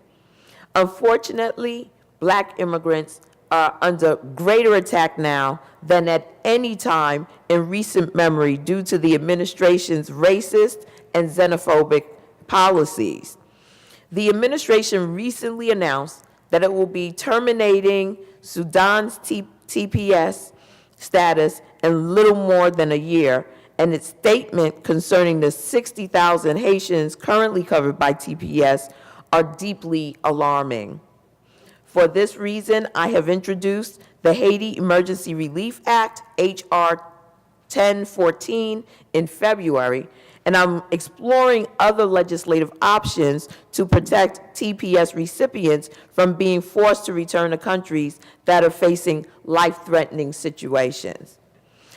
Unfortunately, Black immigrants are under greater attack now than at any time in recent memory due to the administration's racist and xenophobic policies. The administration recently announced that it will be terminating Sudan's TPS status in little more than a year, and its statement concerning the 60,000 Haitians currently covered by TPS are deeply alarming. For this reason, I have introduced the Haiti Emergency Relief Act, H.R. 1014, in February, and I'm exploring other legislative options to protect TPS recipients from being forced to return to countries that are facing life-threatening situations.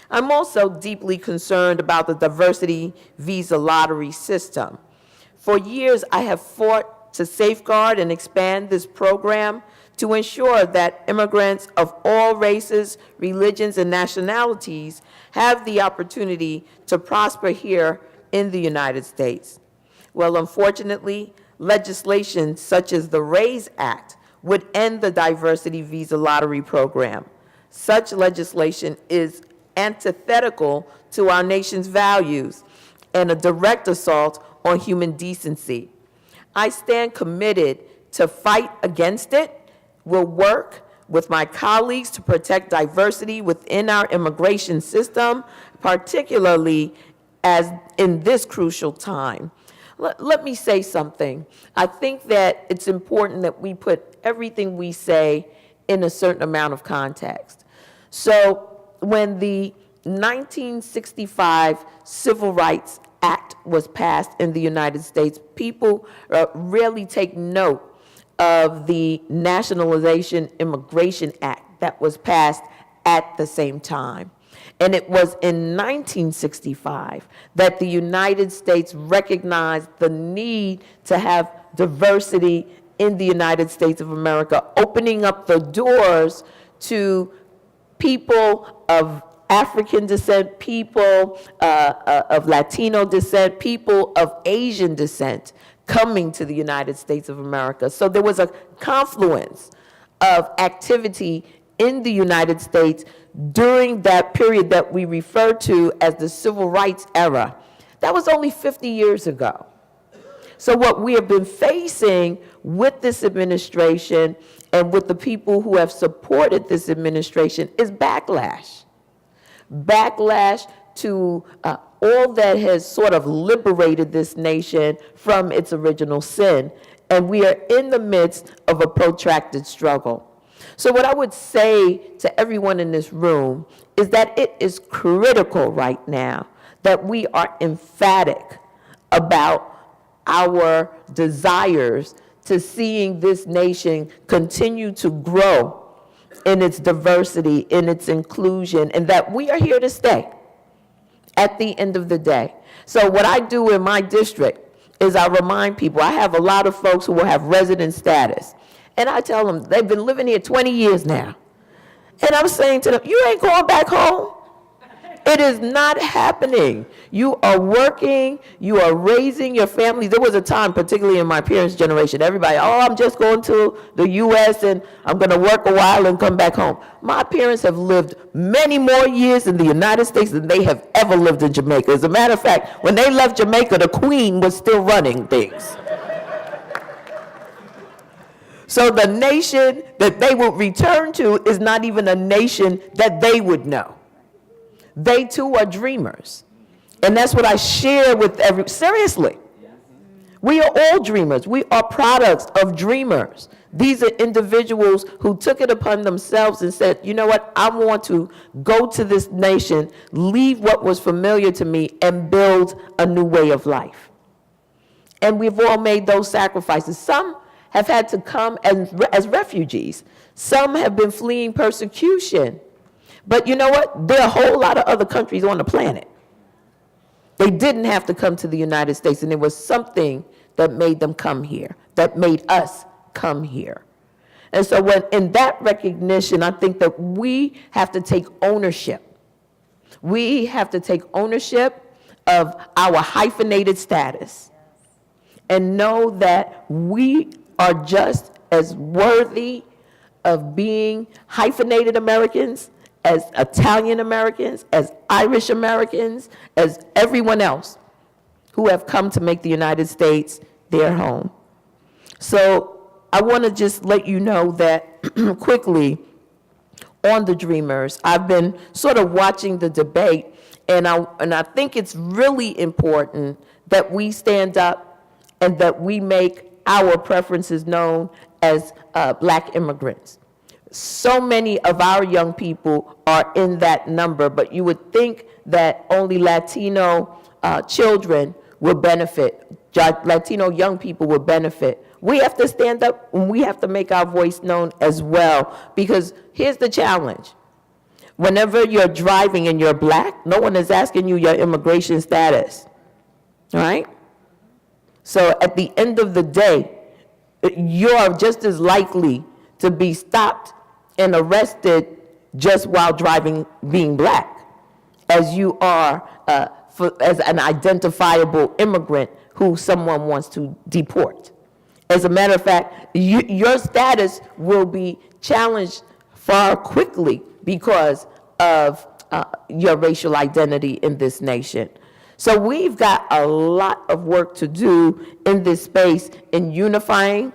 I'm also deeply concerned about the diversity visa lottery system. For years, I have fought to safeguard and expand this program to ensure that immigrants of all races, religions, and nationalities have the opportunity to prosper here in the United States. Well, unfortunately, legislation such as the RAISE Act would end the diversity visa lottery program. Such legislation is antithetical to our nation's values and a direct assault on human decency. I stand committed to fight against it, will work with my colleagues to protect diversity within our immigration system, particularly as in this crucial time. Let me say something. I think that it's important that we put everything we say in a certain amount of context. So when the 1965 Civil Rights Act was passed in the United States, people rarely take note of the Nationalization Immigration Act that was passed at the same time. And it was in 1965 that the United States recognized the need to have diversity in the United States of America, opening up the doors to people of African descent, people of Latino descent, people of Asian descent coming to the United States of America. So there was a confluence of activity in the United States during that period that we refer to as the Civil Rights era. That was only 50 years ago. So what we have been facing with this administration and with the people who have supported this administration is backlash. Backlash to all that has sort of liberated this nation from its original sin. And we are in the midst of a protracted struggle. So what I would say to everyone in this room is that it is critical right now that we are emphatic about our desires to seeing this nation continue to grow in its diversity, in its inclusion, and that we are here to stay at the end of the day. So what I do in my district is I remind people, I have a lot of folks who will have resident status. And I tell them, they've been living here 20 years now. And I'm saying to them, you ain't going back home. It is not happening. You are working, you are raising your family. There was a time, particularly in my parents' generation, everybody, oh, I'm just going to the U.S. and I'm going to work a while and come back home. My parents have lived many more years in the United States than they have ever lived in Jamaica. As a matter of fact, when they left Jamaica, the Queen was still running things. So the nation that they would return to is not even a nation that they would know. They too are dreamers. And that's what I share with seriously. We are all dreamers. We are products of dreamers. These are individuals who took it upon themselves and said, you know what, I want to go to this nation, leave what was familiar to me, and build a new way of life. And we've all made those sacrifices. Some have had to come as refugees. Some have been fleeing persecution. But you know what? There are a whole lot of other countries on the planet. They didn't have to come to the United States, and it was something that made them come here, that made us come here. And so when in that recognition, I think that we have to take ownership. We have to take ownership of our hyphenated status and know that we are just as worthy of being hyphenated Americans as Italian Americans, as Irish Americans, as everyone else who have come to make the United States their home. So I want to just let you know that quickly on the Dreamers, I've been sort of watching the debate, and I think it's really important that we stand up and that we make our preferences known as Black immigrants. So many of our young people are in that number, but you would think that only Latino children will benefit, Latino young people will benefit. We have to stand up and we have to make our voice known as well, because here's the challenge. Whenever you're driving and you're Black, no one is asking you your immigration status, all right? So at the end of the day, you're just as likely to be stopped and arrested just while driving, being Black, as you are as an identifiable immigrant who someone wants to deport. As a matter of fact, your status will be challenged far quickly because of your racial identity in this nation. So we've got a lot of work to do in this space in unifying,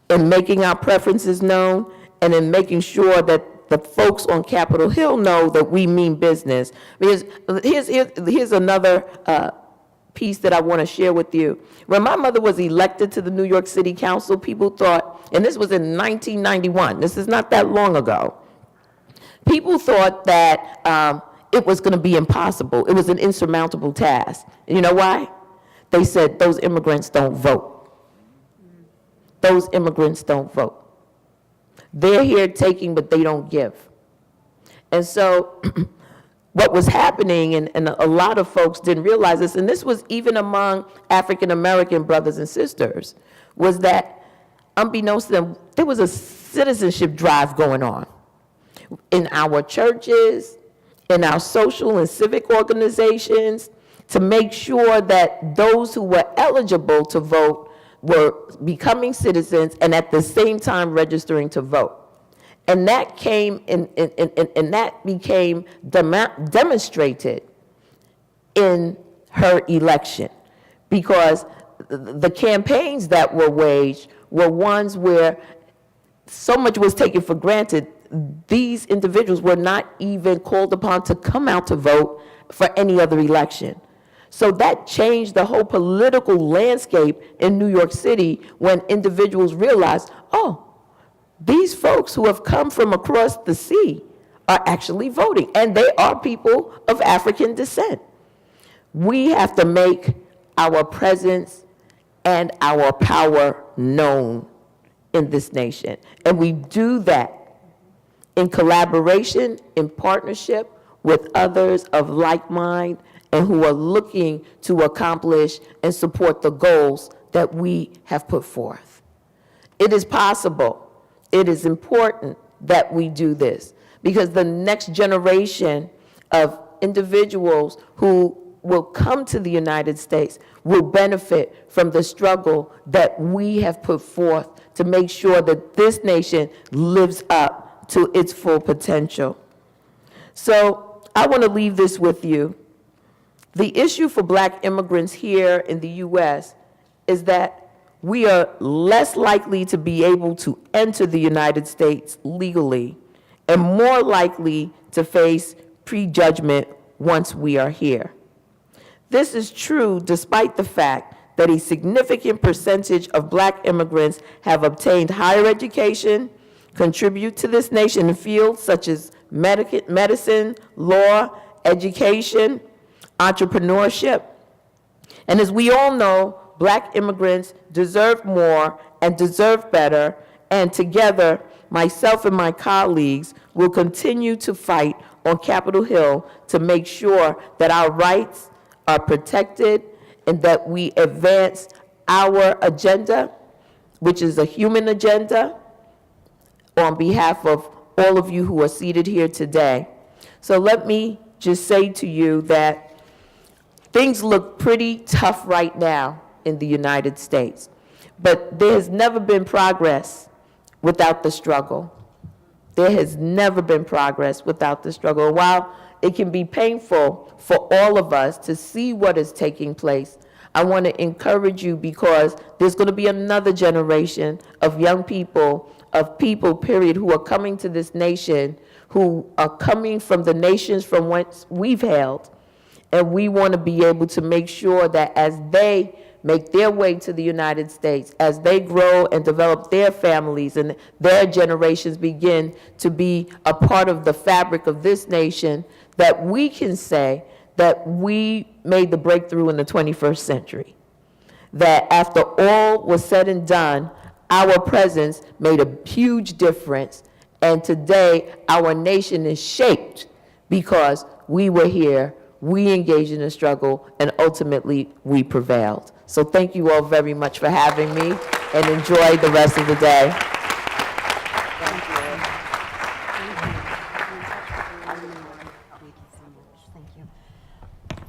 in making our preferences known, and in making sure that the folks on Capitol Hill know that we mean business. Because here's another piece that I want to share with you. When my mother was elected to the New York City Council, people thought, and this was in 1991, this is not that long ago, people thought that it was going to be impossible. It was an insurmountable task. And you know why? They said, those immigrants don't vote. Those immigrants don't vote. They're here taking, but they don't give. And so what was happening, and a lot of folks didn't realize this, and this was even among African-American brothers and sisters, was that unbeknownst to them, there was a citizenship drive going on in our churches, in our social and civic organizations, to make sure that those who were eligible to vote were becoming citizens and at the same time registering to vote. And that came and that became demonstrated in her election, because the campaigns that were waged were ones where so much was taken for granted. These individuals were not even called upon to come out to vote for any other election. So that changed the whole political landscape in New York City when individuals realized, oh, these folks who have come from across the sea are actually voting, and they are people of African descent. We have to make our presence and our power known in this nation. And we do that in collaboration, in partnership with others of like mind and who are looking to accomplish and support the goals that we have put forth. It is possible. It is important that we do this, because the next generation of individuals who will come to the United States will benefit from the struggle that we have put forth to make sure that this nation lives up to its full potential. So I want to leave this with you. The issue for Black immigrants here in the U.S. is that we are less likely to be able to enter the United States legally and more likely to face prejudgment once we are here. This is true despite the fact that a significant percentage of Black immigrants have obtained higher education, contribute to this nation in fields such as medicine, law, education, entrepreneurship. And as we all know, Black immigrants deserve more and deserve better, and together, myself and my colleagues will continue to fight on Capitol Hill to make sure that our rights are protected and that we advance our agenda, which is a human agenda, on behalf of all of you who are seated here today. So let me just say to you that things look pretty tough right now in the United States, but there has never been progress without the struggle. There has never been progress without the struggle. And while it can be painful for all of us to see what is taking place, I want to encourage you, because there's going to be another generation of young people, period, who are coming to this nation, who are coming from the nations from whence we've hailed. And we want to be able to make sure that as they make their way to the United States, as they grow and develop their families and their generations begin to be a part of the fabric of this nation, that we can say that we made the breakthrough in the 21st century. That after all was said and done, our presence made a huge difference. And today, our nation is shaped because we were here, we engaged in a struggle, and ultimately we prevailed. So thank you all very much for having me, and enjoy the rest of the day.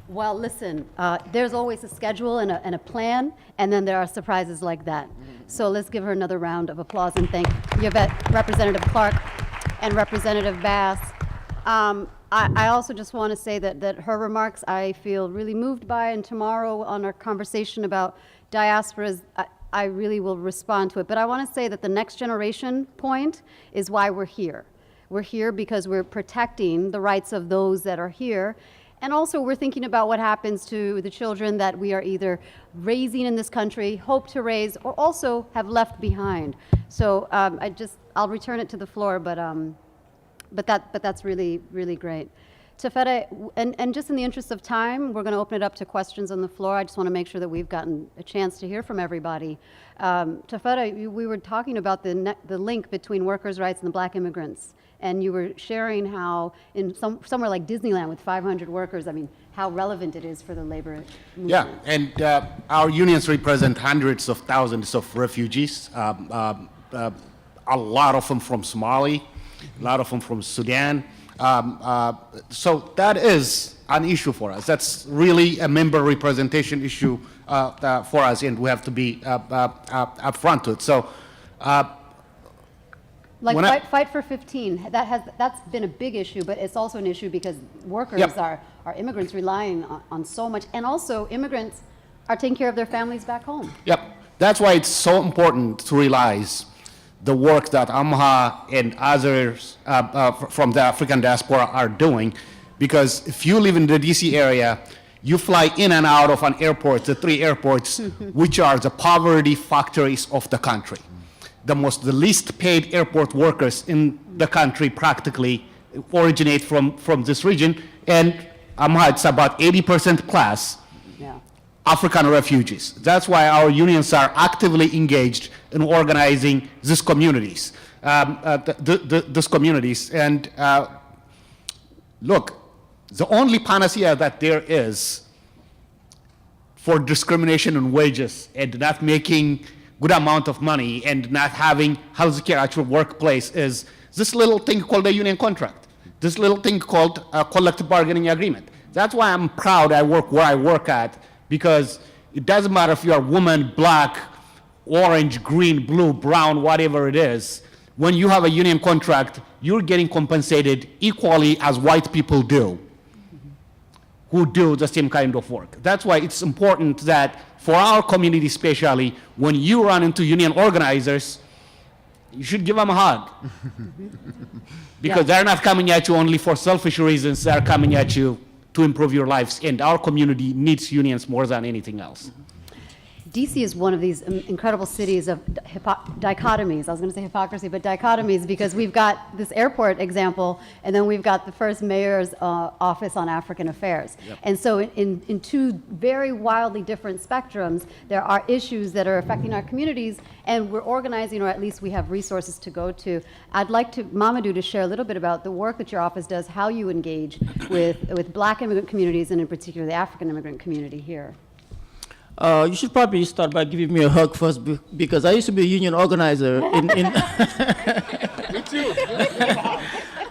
Well, listen, there's always a schedule and a plan, and then there are surprises like that. So let's give her another round of applause and thank Yvette, Representative Clarke and Representative Bass. I also just want to say that her remarks I feel really moved by, and tomorrow on our conversation about diasporas, I really will respond to it. But I want to say that the next generation point is why we're here. We're here because we're protecting the rights of those that are here. And also, we're thinking about what happens to the children that we are either raising in this country, hope to raise, or also have left behind. So I'll return it to the floor, but that's really, really great. Tafeta, and just in the interest of time, we're going to open it up to questions on the floor. I just want to make sure that we've gotten a chance to hear from everybody. Tafeta, we were talking about the link between workers' rights and the black immigrants. And you were sharing how in somewhere like Disneyland with 500 workers, I mean, how relevant it is for the labor movement. Yeah, and our unions represent hundreds of thousands of refugees, a lot of them from Somalia, a lot of them from Sudan. So that is an issue for us. That's really a member representation issue for us, and we have to be upfront to it. So. Like fight for 15, that's been a big issue, but it's also an issue because workers are immigrants relying on so much, and also immigrants are taking care of their families back home. Yep, that's why it's so important to realize the work that AMHA and others from the African diaspora are doing, because if you live in the DC area, you fly in and out of an airport, the 3 airports, which are the poverty factories of the country. The least paid airport workers in the country practically originate from this region, and it's about 80% plus African refugees. That's why our unions are actively engaged in organizing these communities. These communities, and look, the only panacea that there is for discrimination in wages and not making good amount of money and not having health care at your workplace is this little thing called a union contract, this little thing called a collective bargaining agreement. That's why I'm proud I work where I work at, because it doesn't matter if you're a woman, black, orange, green, blue, brown, whatever it is. When you have a union contract, you're getting compensated equally as white people do, who do the same kind of work. That's why it's important that for our community especially, when you run into union organizers, you should give them a hug. Because they're not coming at you only for selfish reasons, they're coming at you to improve your lives, and our community needs unions more than anything else. DC is one of these incredible cities of dichotomies. I was going to say hypocrisy, but dichotomies, because we've got this airport example, and then we've got the first mayor's office on African affairs. Yep. And so in 2 very wildly different spectrums, there are issues that are affecting our communities, and we're organizing, or at least we have resources to go to. I'd like Mamadou to share a little bit about the work that your office does, how you engage with black immigrant communities, and in particular the African immigrant community here. You should probably start by giving me a hug first, because I used to be a union organizer. Me too.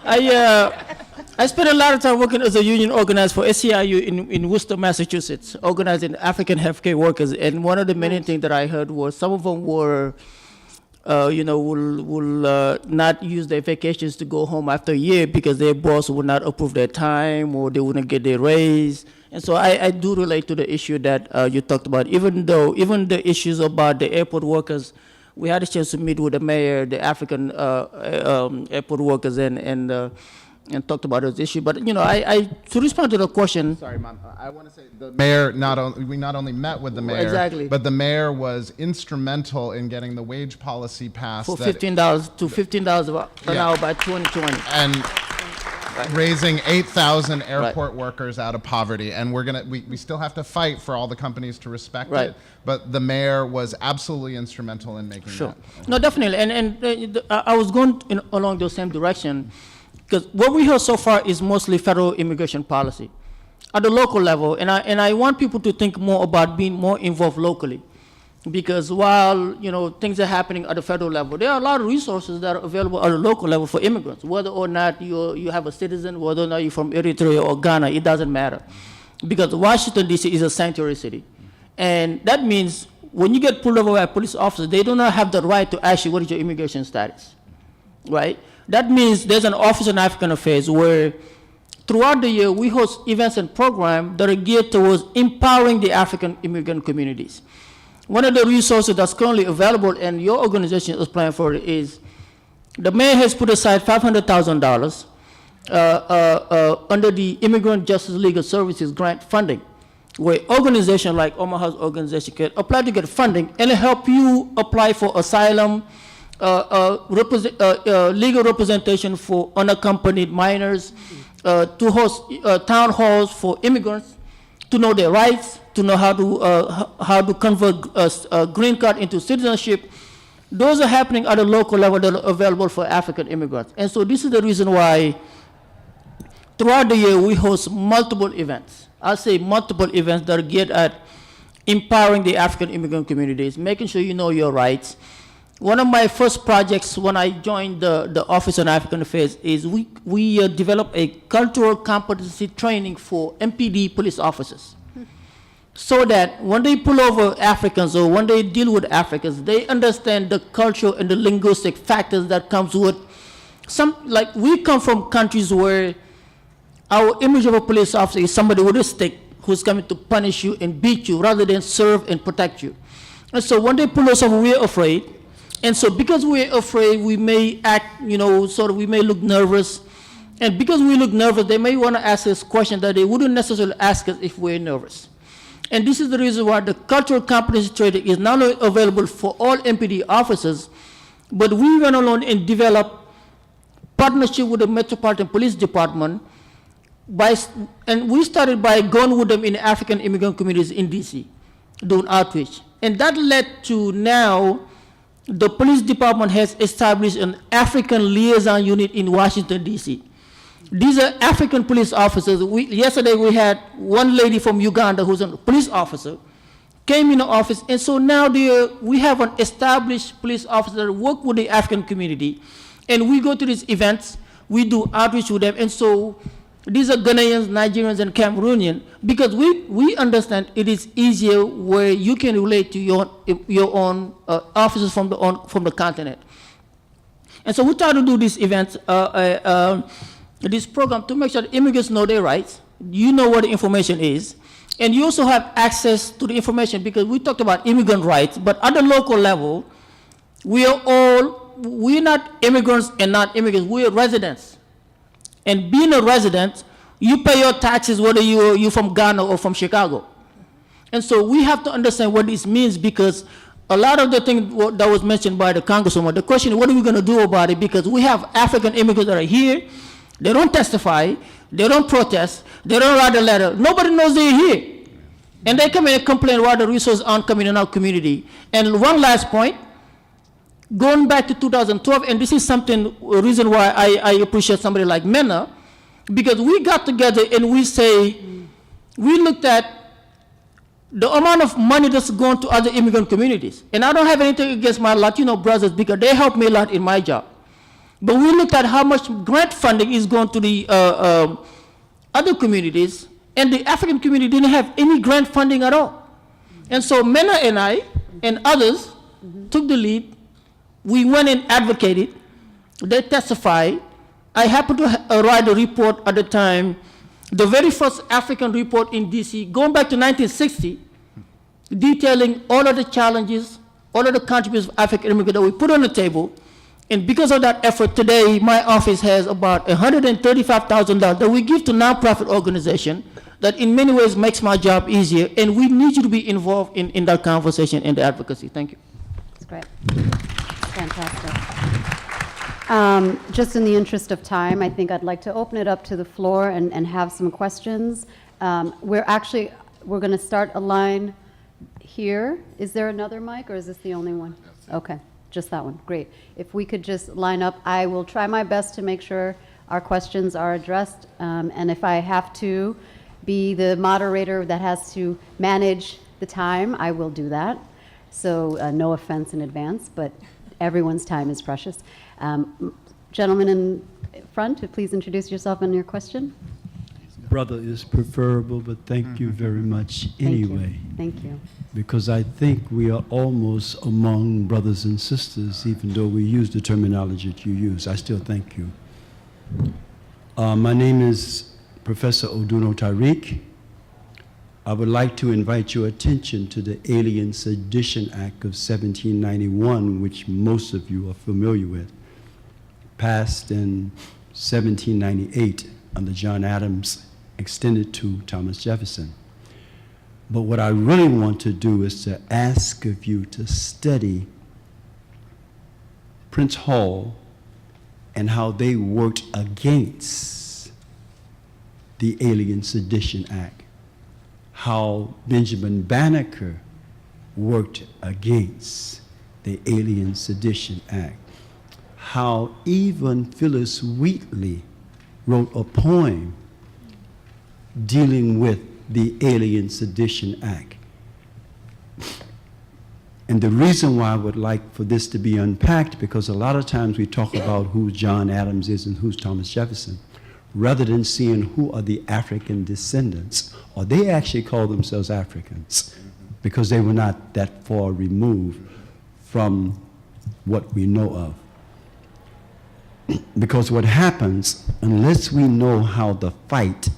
I spent a lot of time working as a union organizer for SEIU in Worcester, Massachusetts, organizing African healthcare workers. And one of the many things that I heard was some of them were, will not use their vacations to go home after a year because their boss would not approve their time or they wouldn't get their raise. And so I do relate to the issue that you talked about. Even the issues about the airport workers, we had a chance to meet with the mayor, the African airport workers, and talked about this issue. But to respond to the question. Sorry, Mom. I want to say the mayor we not only met with the mayor, exactly, but the mayor was instrumental in getting the wage policy passed for $15 to $15 an hour by 2020. And raising 8,000 airport workers out of poverty, and we still have to fight for all the companies to respect it. But the mayor was absolutely instrumental in making that. No, definitely, and I was going along the same direction, because what we heard so far is mostly federal immigration policy at the local level, and I want people to think more about being more involved locally. Because while things are happening at the federal level, there are a lot of resources that are available at the local level for immigrants. Whether or not you have a citizen, whether or not you're from Eritrea or Ghana, it doesn't matter. Because Washington, D.C. is a sanctuary city. And that means when you get pulled over by a police officer, they do not have the right to ask you what is your immigration status, right? That means there's an Office on African Affairs where throughout the year we host events and programs that are geared towards empowering the African immigrant communities. One of the resources that's currently available and your organization is planning for is the mayor has put aside $500,000 under the Immigrant Justice Legal Services grant funding, where organizations like Omaha's organization can apply to get funding and help you apply for asylum, legal representation for unaccompanied minors, to host town halls for immigrants, to know their rights, to know how to convert a green card into citizenship. Those are happening at a local level that are available for African immigrants. And so this is the reason why throughout the year we host multiple events. I'll say multiple events that are geared at empowering the African immigrant communities, making sure you know your rights. One of my first projects when I joined the Office on African Affairs is we developed a cultural competency training for MPD police officers, so that when they pull over Africans or when they deal with Africans, they understand the cultural and the linguistic factors that comes with like we come from countries where our image of a police officer is somebody with a stick who's coming to punish you and beat you rather than serve and protect you. And so when they pull us over, we're afraid. And so because we're afraid, we may act, we may look nervous. And because we look nervous, they may want to ask us questions that they wouldn't necessarily ask us if we're nervous. And this is the reason why the cultural competency training is not only available for all MPD officers, but we went along and developed partnership with the Metropolitan Police Department, and we started by going with them in African immigrant communities in DC, doing outreach. And that led to now the police department has established an African liaison unit in Washington, D.C. These are African police officers. Yesterday we had one lady from Uganda who's a police officer, came in the office, and so now we have an established police officer that work with the African community, and we go to these events, we do outreach with them, and so these are Ghanaians, Nigerians, and Cameroonians, because we understand it is easier where you can relate to your own officers from the continent. And so we try to do these events, this program, to make sure that immigrants know their rights, you know what the information is, and you also have access to the information, because we talked about immigrant rights, but at the local level, we're not immigrants and not immigrants, we're residents. And being a resident, you pay your taxes whether you're from Ghana or from Chicago. And so we have to understand what this means, because a lot of the things that was mentioned by the Congresswoman, the question is, what are we going to do about it? Because we have African immigrants that are here, they don't testify, they don't protest, they don't write a letter. Nobody knows they're here. And they come in and complain why the resources aren't coming in our community. And one last point, going back to 2012, and this is a reason why I appreciate somebody like Mena, because we got together and we looked at the amount of money that's going to other immigrant communities. And I don't have anything against my Latino brothers, because they help me a lot in my job. But we looked at how much grant funding is going to the other communities, and the African community didn't have any grant funding at all. And so Mena and I and others took the lead. We went and advocated, they testified. I happened to write a report at the time, the very first African report in DC, going back to 1960, detailing all of the challenges, all of the contributions of African immigrants that we put on the table. And because of that effort, today my office has about $135,000 that we give to nonprofit organizations that in many ways makes my job easier, and we need you to be involved in that conversation and the advocacy. Thank you. That's great. Fantastic. Just in the interest of time, I think I'd like to open it up to the floor and have some questions. We're going to start a line here. Is there another mic, or is this the only one? Okay, just that one. Great. If we could just line up, I will try my best to make sure our questions are addressed. And if I have to be the moderator that has to manage the time, I will do that. So no offense in advance, but everyone's time is precious. Gentleman in front, please introduce yourself and your question. Brother is preferable, but thank you very much anyway. Thank you. Because I think we are almost among brothers and sisters, even though we use the terminology that you use. I still thank you. My name is Professor Oduno Tariq. I would like to invite your attention to the Alien Sedition Act of 1791, which most of you are familiar with. passed in 1798 under John Adams, extended to Thomas Jefferson. But what I really want to do is to ask of you to study Prince Hall and how they worked against the Alien Sedition Act, how Benjamin Banneker worked against the Alien Sedition Act, how even Phyllis Wheatley wrote a poem dealing with the Alien Sedition Act. And the reason why I would like for this to be unpacked, because a lot of times we talk about who John Adams is and who's Thomas Jefferson, rather than seeing who are the African descendants, or they actually call themselves Africans, because they were not that far removed from what we know of. Because what happens, unless we know how the fight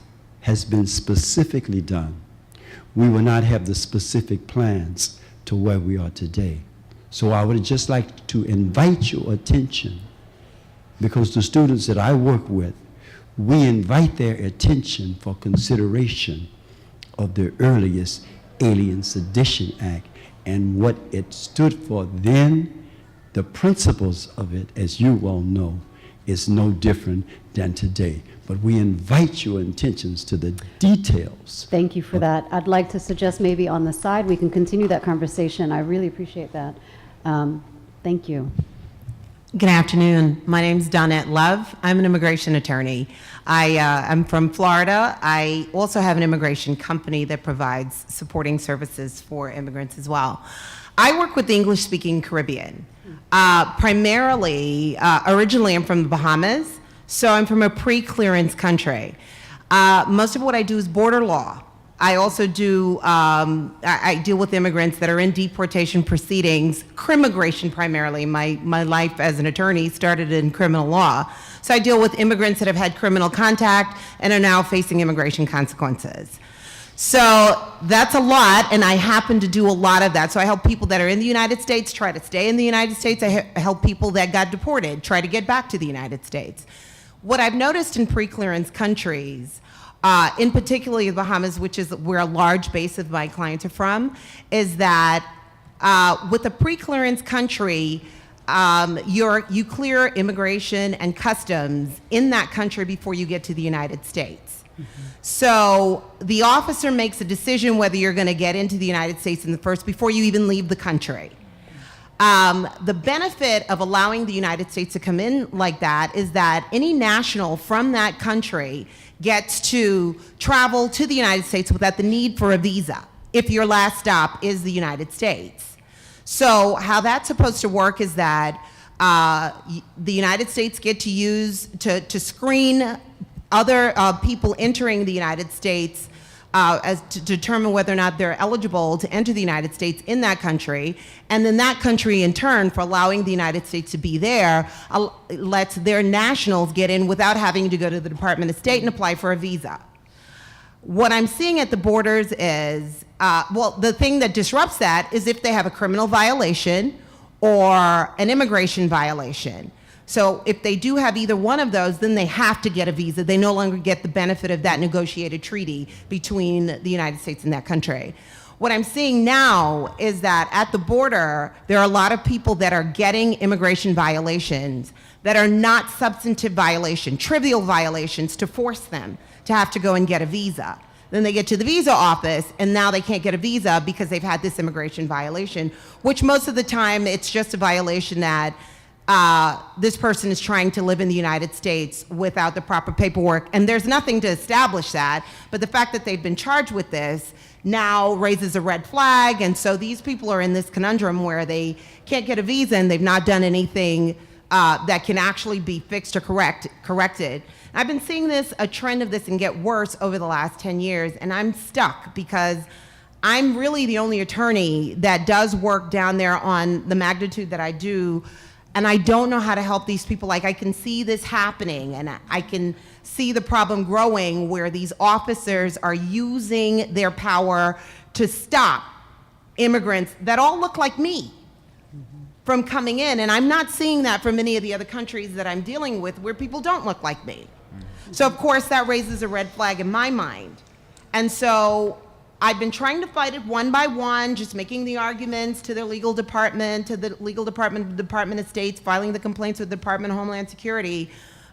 has been specifically done, we will not have the specific plans to where we are today. So I would just like to invite your attention, because the students that I work with, we invite their attention for consideration of the earliest Alien Sedition Act and what it stood for then. The principles of it, as you well know, is no different than today. But we invite your attentions to the details. Thank you for that. I'd like to suggest maybe on the side we can continue that conversation. I really appreciate that. Thank you. Good afternoon. My name is Donette Love. I'm an immigration attorney. I'm from Florida. I also have an immigration company that provides supporting services for immigrants as well. I work with the English-speaking Caribbean. Primarily, originally I'm from the Bahamas, so I'm from a pre-clearance country. Most of what I do is border law. I also do, I deal with immigrants that are in deportation proceedings, crimmigration primarily. My life as an attorney started in criminal law. So I deal with immigrants that have had criminal contact and are now facing immigration consequences. So that's a lot, and I happen to do a lot of that. So I help people that are in the United States try to stay in the United States. I help people that got deported try to get back to the United States. What I've noticed in pre-clearance countries, in particularly the Bahamas, which is where a large base of my clients are from, is that with a pre-clearance country, you clear immigration and customs in that country before you get to the United States. Mm-hmm. So the officer makes a decision whether you're going to get into the United States in the first before you even leave the country. The benefit of allowing the United States to come in like that is that any national from that country gets to travel to the United States without the need for a visa if your last stop is the United States. So how that's supposed to work is that the United States get to use to screen other people entering the United States as to determine whether or not they're eligible to enter the United States in that country, and then that country in turn, for allowing the United States to be there, lets their nationals get in without having to go to the Department of State and apply for a visa. What I'm seeing at the borders is, well, the thing that disrupts that is if they have a criminal violation or an immigration violation. So if they do have either one of those, then they have to get a visa. They no longer get the benefit of that negotiated treaty between the United States and that country. What I'm seeing now is that at the border, there are a lot of people that are getting immigration violations that are not substantive violations, trivial violations, to force them to have to go and get a visa. Then they get to the visa office, and now they can't get a visa because they've had this immigration violation, which most of the time it's just a violation that this person is trying to live in the United States without the proper paperwork, and there's nothing to establish that, but the fact that they've been charged with this now raises a red flag, and so these people are in this conundrum where they can't get a visa and they've not done anything that can actually be fixed or corrected. I've been seeing a trend of this and get worse over the last 10 years, and I'm stuck because I'm really the only attorney that does work down there on the magnitude that I do, and I don't know how to help these people. Like, I can see this happening, and I can see the problem growing where these officers are using their power to stop immigrants that all look like me. from coming in. And I'm not seeing that from many of the other countries that I'm dealing with where people don't look like me. So of course that raises a red flag in my mind. And so I've been trying to fight it one by one, just making the arguments to the legal department, to the legal department, the Department of States, filing the complaints with the Department of Homeland Security.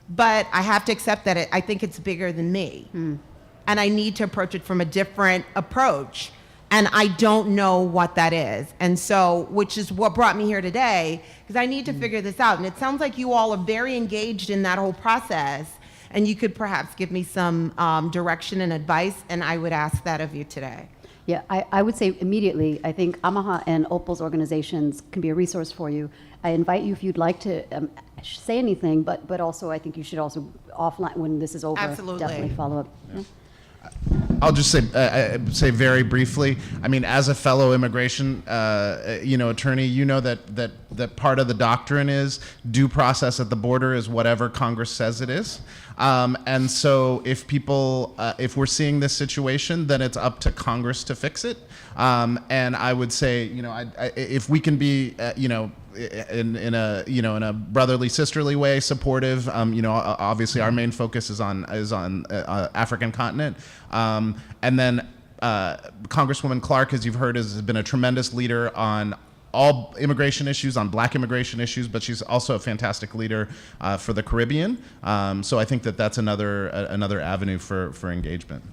But I have to accept that I think it's bigger than me. And I need to approach it from a different approach. And I don't know what that is. And so, which is what brought me here today, because I need to figure this out. And it sounds like you all are very engaged in that whole process. And you could perhaps give me some direction and advice, and I would ask that of you today. Yeah, I would say immediately, I think Amaha and Opal's organizations can be a resource for you. I invite you if you'd like to say anything, but also I think you should also offline, when this is over, Absolutely. definitely follow up. Yeah. I'll just say very briefly. I mean, as a fellow immigration, attorney, you know that part of the doctrine is due process at the border is whatever Congress says it is. And so, if we're seeing this situation, then it's up to Congress to fix it. And I would say, if we can be, in a brotherly, sisterly way, supportive. Obviously, our main focus is on African continent, and then Congresswoman Clarke, as you've heard, has been a tremendous leader on all immigration issues, on Black immigration issues, but she's also a fantastic leader for the Caribbean. So I think that's another avenue for engagement.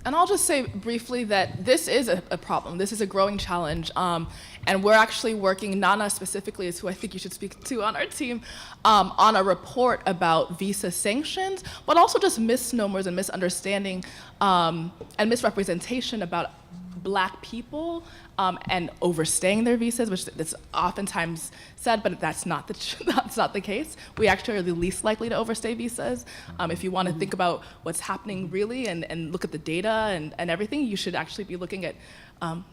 And I'll just say briefly that this is a problem. This is a growing challenge. And we're actually working, Nana specifically is who I think you should speak to on our team, on a report about visa sanctions, but also just misnomers and misunderstanding and misrepresentation about Black people and overstaying their visas, which is oftentimes said, but that's not the case. We actually are the least likely to overstay visas. If you want to think about what's happening really and look at the data and everything, you should actually be looking at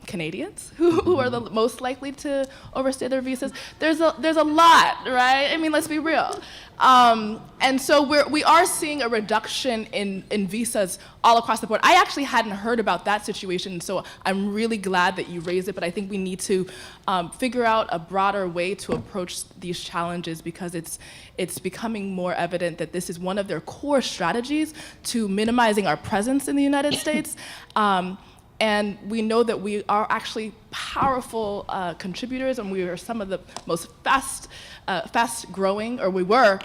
Canadians who are the most likely to overstay their visas. There's a lot, right? I mean, let's be real. And so we are seeing a reduction in visas all across the board. I actually hadn't heard about that situation, so I'm really glad that you raised it, but I think we need to figure out a broader way to approach these challenges, because it's becoming more evident that this is one of their core strategies to minimizing our presence in the United States. And we know that we are actually powerful contributors, and we are some of the most fast-growing, or we were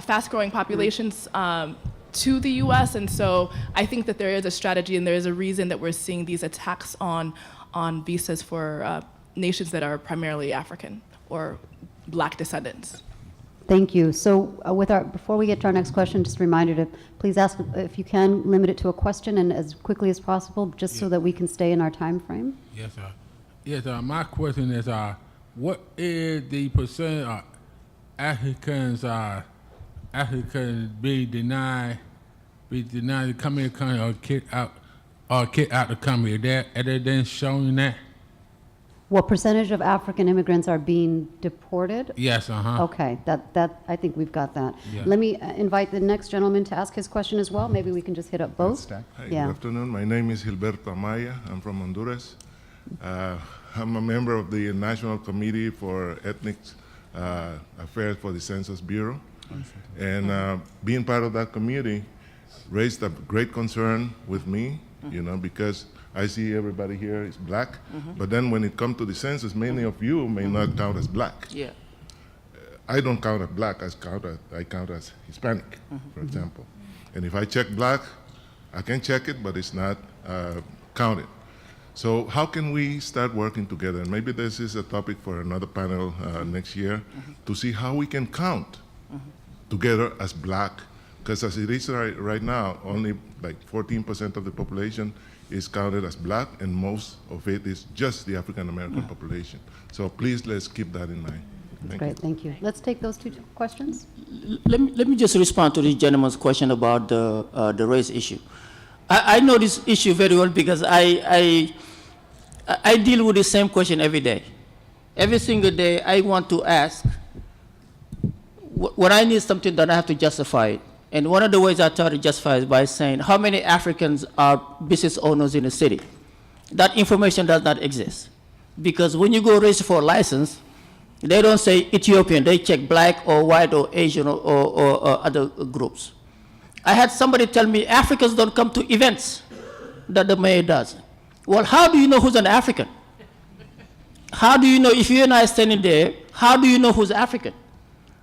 fast-growing populations to the U.S. And so I think that there is a strategy, and there is a reason that we're seeing these attacks on visas for nations that are primarily African or Black descendants. Thank you. So before we get to our next question, just a reminder to please ask, if you can, limit it to a question and as quickly as possible, just so that we can stay in our time frame. Yes, sir. Yes, my question is, what is the percent of Africans be denied to come in the country or kicked out the country? Is there evidence showing that? What percentage of African immigrants are being deported? Yes, Okay, that I think we've got that. Yeah. Let me invite the next gentleman to ask his question as well. Maybe we can just hit up both. Stack. Hi, Yeah. good afternoon. My name is Gilberto Amaya. I'm from Honduras. I'm a member of the National Committee for Ethnic Affairs for the Census Bureau. And being part of that committee raised a great concern with me, because I see everybody here is Black, but then when it comes to the census, many of you may not count as Black. Yeah. I don't count as Black, I count as Hispanic, for example. And if I check Black, I can check it, but it's not counted. So how can we start working together? And maybe this is a topic for another panel next year, to see how we can count together as Black, because as it is right now, only like 14% of the population is counted as Black, and most of it is just the African American population. So please, let's keep that in mind. Great, thank you. Let's take those two questions. Let me just respond to this gentleman's question about the race issue. I know this issue very well because I deal with the same question every day. Every single day I want to ask, when I need something, then I have to justify it. And one of the ways I try to justify is by saying, how many Africans are business owners in the city? That information does not exist. Because when you go register for a license, They don't say Ethiopian. They check black or white or Asian or other groups. I had somebody tell me Africans don't come to events that the mayor does. Well, how do you know who's an African? How do you know, if you and I are standing there, how do you know who's African,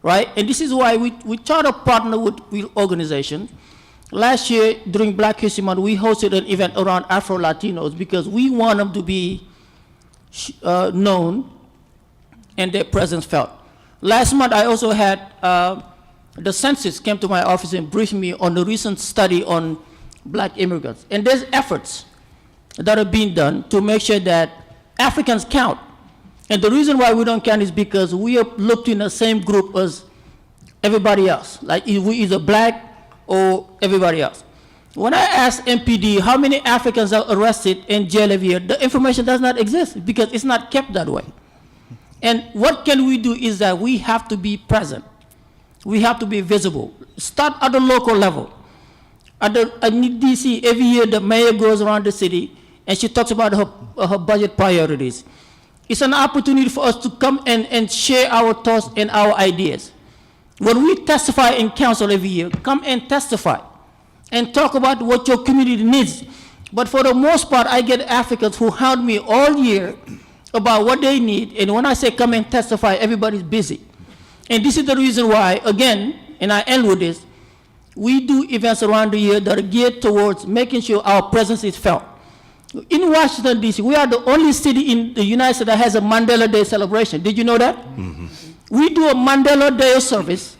right? And this is why we try to partner with organizations. Last year, during Black History Month, we hosted an event around Afro-Latinos because we want them to be known and their presence felt. Last month, I also had the census came to my office and briefed me on the recent study on black immigrants. And there's efforts that are being done to make sure that Africans count. And the reason why we don't count is because we are looked in the same group as everybody else. Like if we either black or everybody else. When I asked MPD how many Africans are arrested in jail every year, the information does not exist because it's not kept that way. And what can we do is that we have to be present. We have to be visible. Start at the local level. At DC, every year the mayor goes around the city and she talks about her budget priorities. It's an opportunity for us to come and share our thoughts and our ideas. When we testify in council every year, come and testify and talk about what your community needs. But for the most part, I get Africans who hound me all year about what they need, and when I say come and testify, everybody's busy. And this is the reason why, again, and I end with this, we do events around the year that are geared towards making sure our presence is felt. In Washington, D.C., we are the only city in the United States that has a Mandela Day celebration. Did you know that? Mm-hmm. We do a Mandela Day service,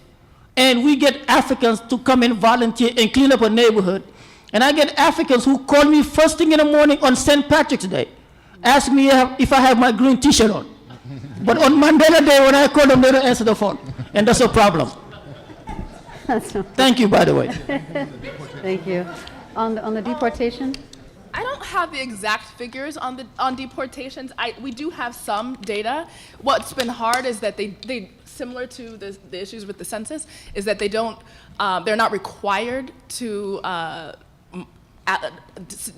and we get Africans to come and volunteer and clean up a neighborhood. And I get Africans who call me first thing in the morning on St. Patrick's Day, ask me if I have my green t-shirt on. But on Mandela Day, when I call them, they don't answer the phone. And that's a problem. Thank you, by the way. Thank you. On the deportation? I don't have the exact figures on deportations. We do have some data. What's been hard is that they similar to the issues with the census, is that they don't, they're not required to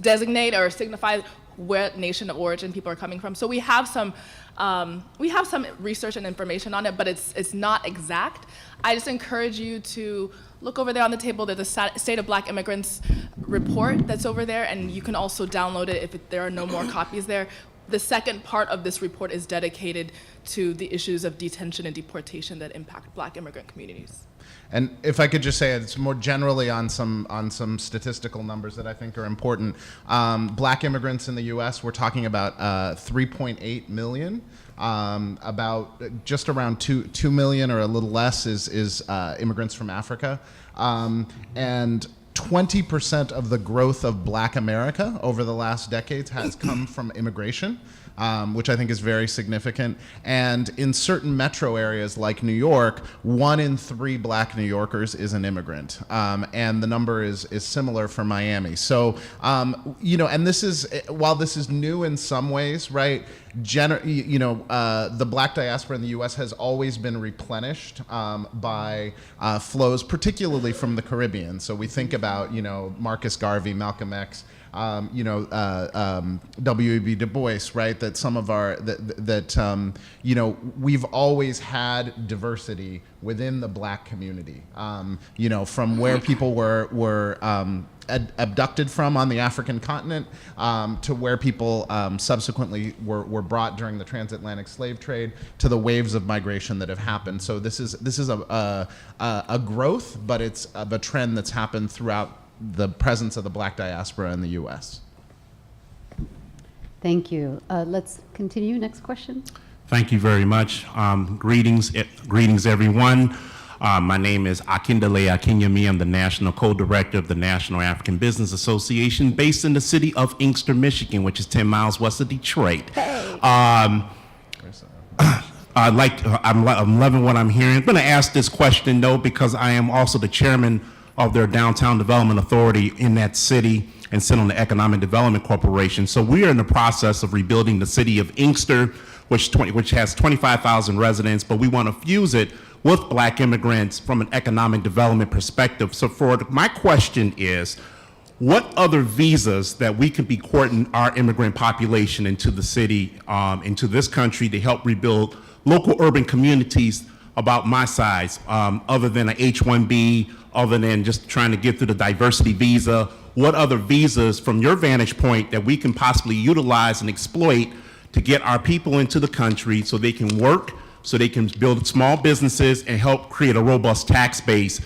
designate or signify where nation of origin people are coming from. So we have some research and information on it, but it's not exact. I just encourage you to look over there on the table. There's a State of Black Immigrants report that's over there, and you can also download it if there are no more copies there. The second part of this report is dedicated to the issues of detention and deportation that impact Black immigrant communities. And if I could just say, it's more generally on some statistical numbers that I think are important. Black immigrants in the U.S., we're talking about 3.8 million. About just around 2 million or a little less is immigrants from Africa. And 20% of the growth of Black America over the last decades has come from immigration, which I think is very significant. And in certain metro areas like New York, 1 in 3 Black New Yorkers is an immigrant. And the number is similar for Miami. So, and this is, while this is new in some ways, right? The Black diaspora in the U.S. has always been replenished by flows, particularly from the Caribbean. So we think about, Marcus Garvey, Malcolm X, W.E.B. Du Bois, right? That some of our, we've always had diversity within the Black community, from where people were abducted from on the African continent to where people subsequently were brought during the transatlantic slave trade, to the waves of migration that have happened. So this is a growth, but it's a trend that's happened throughout the presence of the Black diaspora in the U.S. Thank you. Let's continue. Next question. Thank you very much. Greetings, everyone. My name is Akindele Akinyemi. I'm the National Co-Director of the National African Business Association, based in the city of Inkster, Michigan, which is 10 miles west of Detroit. Hey. I'm loving what I'm hearing. I'm going to ask this question, though, because I am also the chairman of their Downtown Development Authority in that city and sit on the Economic Development Corporation. So we are in the process of rebuilding the city of Inkster, which has 25,000 residents, but we want to fuse it with Black immigrants from an economic development perspective. So my question is, what other visas that we could be courting our immigrant population into the city, into this country, to help rebuild local urban communities about my size, other than an H-1B, other than just trying to get through the diversity visa? What other visas, from your vantage point, that we can possibly utilize and exploit to get our people into the country so they can work, so they can build small businesses and help create a robust tax base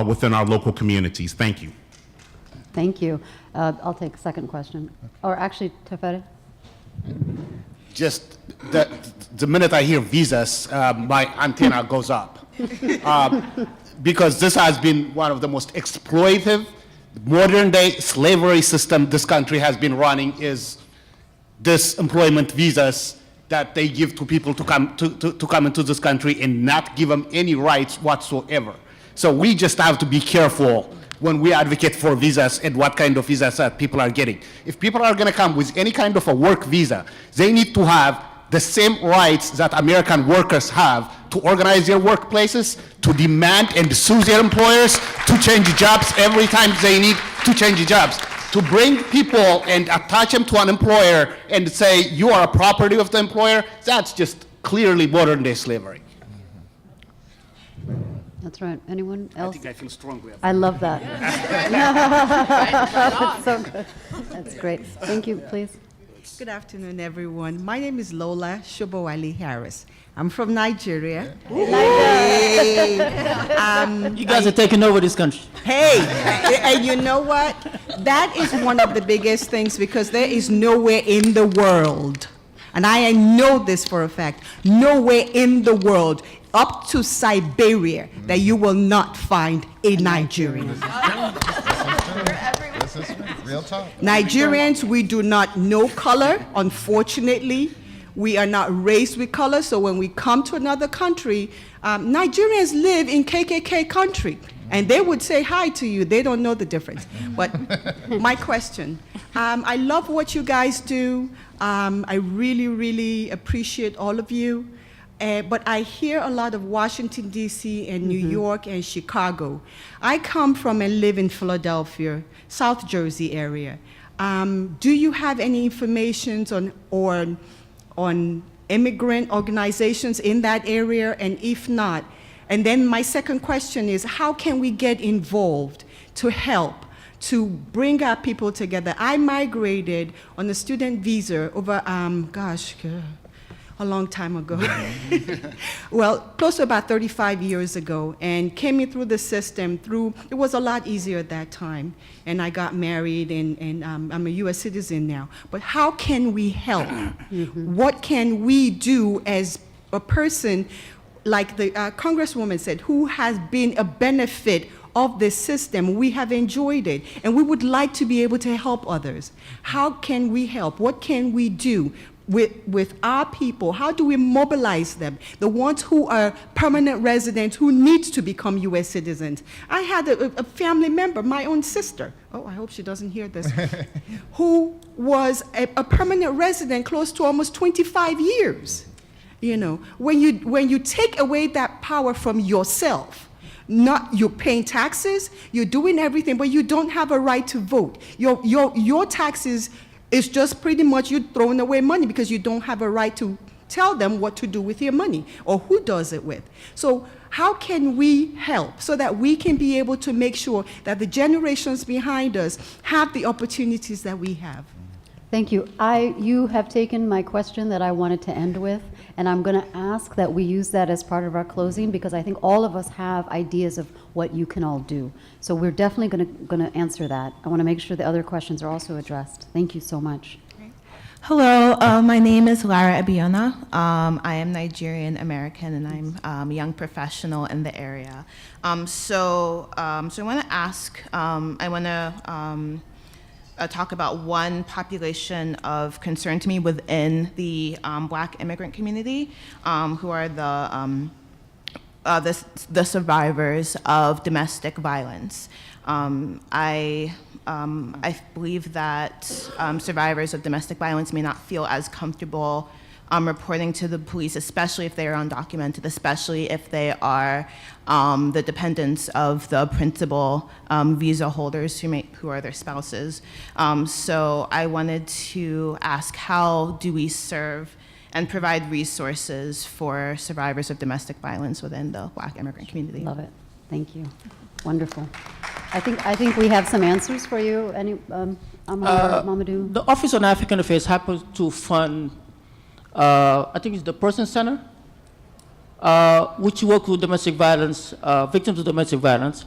within our local communities? Thank you. Thank you. I'll take a second question. Or actually, Tefere? Just the minute I hear visas, my antenna goes up. Because this has been one of the most exploitive, modern day slavery system this country has been running, is this employment visas that they give to people to come into this country and not give them any rights whatsoever. So we just have to be careful when we advocate for visas and what kind of visas that people are getting. If people are gonna come with any kind of a work visa, they need to have the same rights that American workers have to organize their workplaces, to demand and sue their employers, to change jobs every time they need to change jobs. To bring people and attach them to an employer and say, you are a property of the employer, that's just clearly modern day slavery. That's right. Anyone else? I think I feel strongly about I love that. That's so good. That's great. Thank you, please. Good afternoon, everyone. My name is Lola Shobowale Harris. I'm from Nigeria. Hey. You guys are taking over this country. Hey, and you know what? That is one of the biggest things, because there is nowhere in the world, and I know this for a fact, nowhere in the world, up to Siberia, that you will not find a Nigerian. Real talk. Nigerians, we do not know color, unfortunately. We are not raised with color, so when we come to another country, Nigerians live in KKK country, and they would say hi to you. They don't know the difference. But my question, I love what you guys do. I really, really appreciate all of you. But I hear a lot of Washington, D.C. and New York and Chicago. I come from and live in Philadelphia, South Jersey area. Do you have any information on immigrant organizations in that area? And if not, and then my second question is, how can we get involved to help to bring our people together? I migrated on a student visa over, a long time ago. Well, close to about 35 years ago, and came in through the system it was a lot easier at that time. And I got married, and I'm a US citizen now. But how can we help? What can we do as a person, like the Congresswoman said, who has been a benefit of this system? We have enjoyed it, and we would like to be able to help others. How can we help? What can we do with our people? How do we mobilize them? The ones who are permanent residents who need to become US citizens. I had a family member, my own sister, oh, I hope she doesn't hear this, who was a permanent resident close to almost 25 years. You know, when you take away that power from yourself, you're paying taxes, you're doing everything, but you don't have a right to vote. Your taxes is just pretty much you throwing away money, because you don't have a right to tell them what to do with your money or who does it with. So how can we help so that we can be able to make sure that the generations behind us have the opportunities that we have? Thank you. You have taken my question that I wanted to end with, and I'm going to ask that we use that as part of our closing, because I think all of us have ideas of what you can all do. So we're definitely going to answer that. I want to make sure the other questions are also addressed. Thank you so much. Hello, my name is Lara Abiona. I am Nigerian American, and I'm a young professional in the area. So I want to ask, I want to talk about one population of concern to me within the Black immigrant community, who are the survivors of domestic violence. I believe that survivors of domestic violence may not feel as comfortable reporting to the police, especially if they are undocumented, especially if they are the dependents of the principal visa holders who are their spouses. So I wanted to ask, how do we serve and provide resources for survivors of domestic violence within the Black immigrant community. Love it. Thank you. Wonderful. I think we have some answers for you. Any, Amar, Mamadou? The Office on African Affairs happens to fund, I think it's the Person Center, which works with domestic violence, victims of domestic violence.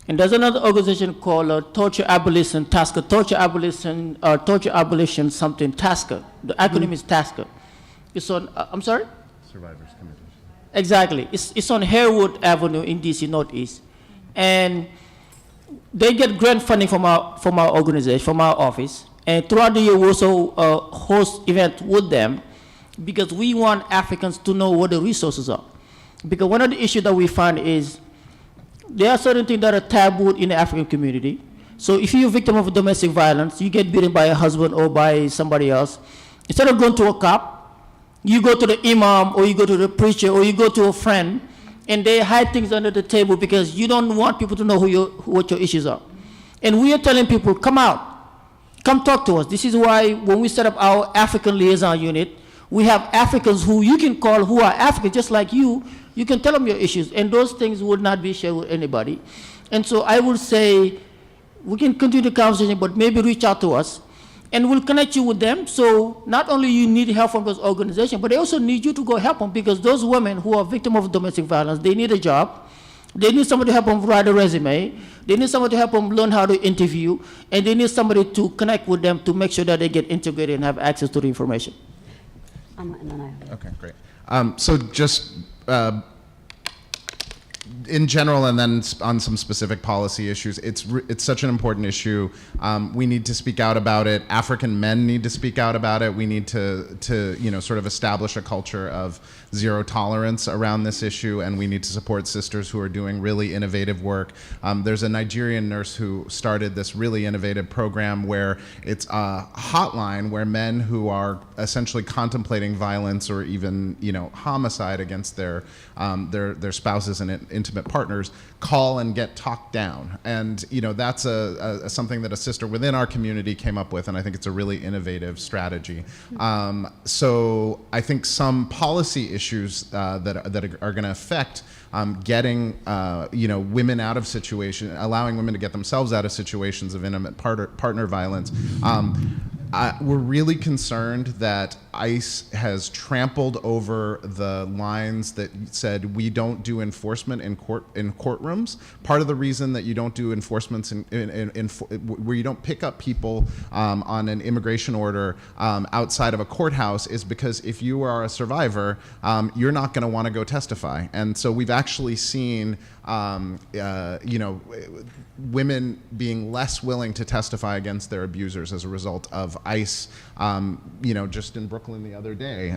And there's another organization called Torture Abolition Tasker, Torture Abolition something Tasker. The acronym is Tasker. It's on, I'm sorry? Survivors Committee. Exactly. It's on Harewood Avenue in DC Northeast. And they get grant funding from our organization, from our office. And throughout the year, we also host events with them because we want Africans to know what the resources are. Because one of the issues that we find is there are certain things that are taboo in the African community. So if you're a victim of domestic violence, you get beaten by a husband or by somebody else, instead of going to a cop, you go to the imam or you go to the preacher or you go to a friend, and they hide things under the table because you don't want people to know what your issues are. And we are telling people, come out, come talk to us. This is why when we set up our African liaison unit, we have Africans who you can call who are African, just like you can tell them your issues, and those things would not be shared with anybody. And so I would say, we can continue the conversation, but maybe reach out to us, and we'll connect you with them. So not only you need help from those organizations, but they also need you to go help them, because those women who are victims of domestic violence, they need a job. They need somebody to help them write a resume. They need somebody to help them learn how to interview. And they need somebody to connect with them to make sure that they get integrated and have access to the information. And then I have Okay, great. So just in general, and then on some specific policy issues, it's such an important issue. We need to speak out about it. African men need to speak out about it. We need to sort of establish a culture of zero tolerance around this issue, and we need to support sisters who are doing really innovative work. There's a Nigerian nurse who started this really innovative program where it's a hotline where men who are essentially contemplating violence or even homicide against their spouses and intimate partners call and get talked down. And that's something that a sister within our community came up with, and I think it's a really innovative strategy. So I think some policy issues that are going to affect getting women out of situations, allowing women to get themselves out of situations of intimate partner violence. We're really concerned that ICE has trampled over the lines that said we don't do enforcement in courtrooms. Part of the reason that you don't do enforcements where you don't pick up people on an immigration order outside of a courthouse is because if you are a survivor, you're not going to want to go testify. And so we've actually seen women being less willing to testify against their abusers as a result of ICE, just in Brooklyn the other day,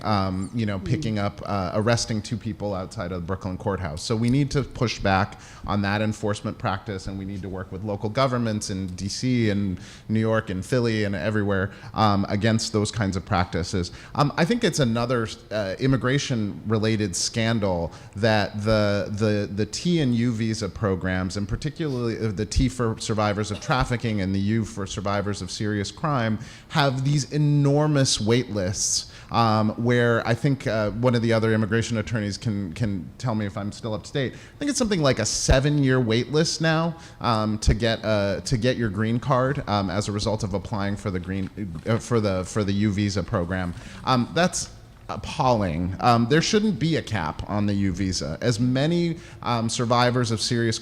picking up, arresting 2 people outside of the Brooklyn courthouse. So we need to push back on that enforcement practice, and we need to work with local governments in DC and New York and Philly and everywhere against those kinds of practices. I think it's another immigration-related scandal that the T and U visa programs, and particularly the T for survivors of trafficking and the U for survivors of serious crime, have these enormous wait lists where I think one of the other immigration attorneys can tell me if I'm still up to date. I think it's something like a 7-year wait list now to get your green card as a result of applying for the for the U visa program. That's appalling. There shouldn't be a cap on the U visa. As many survivors of serious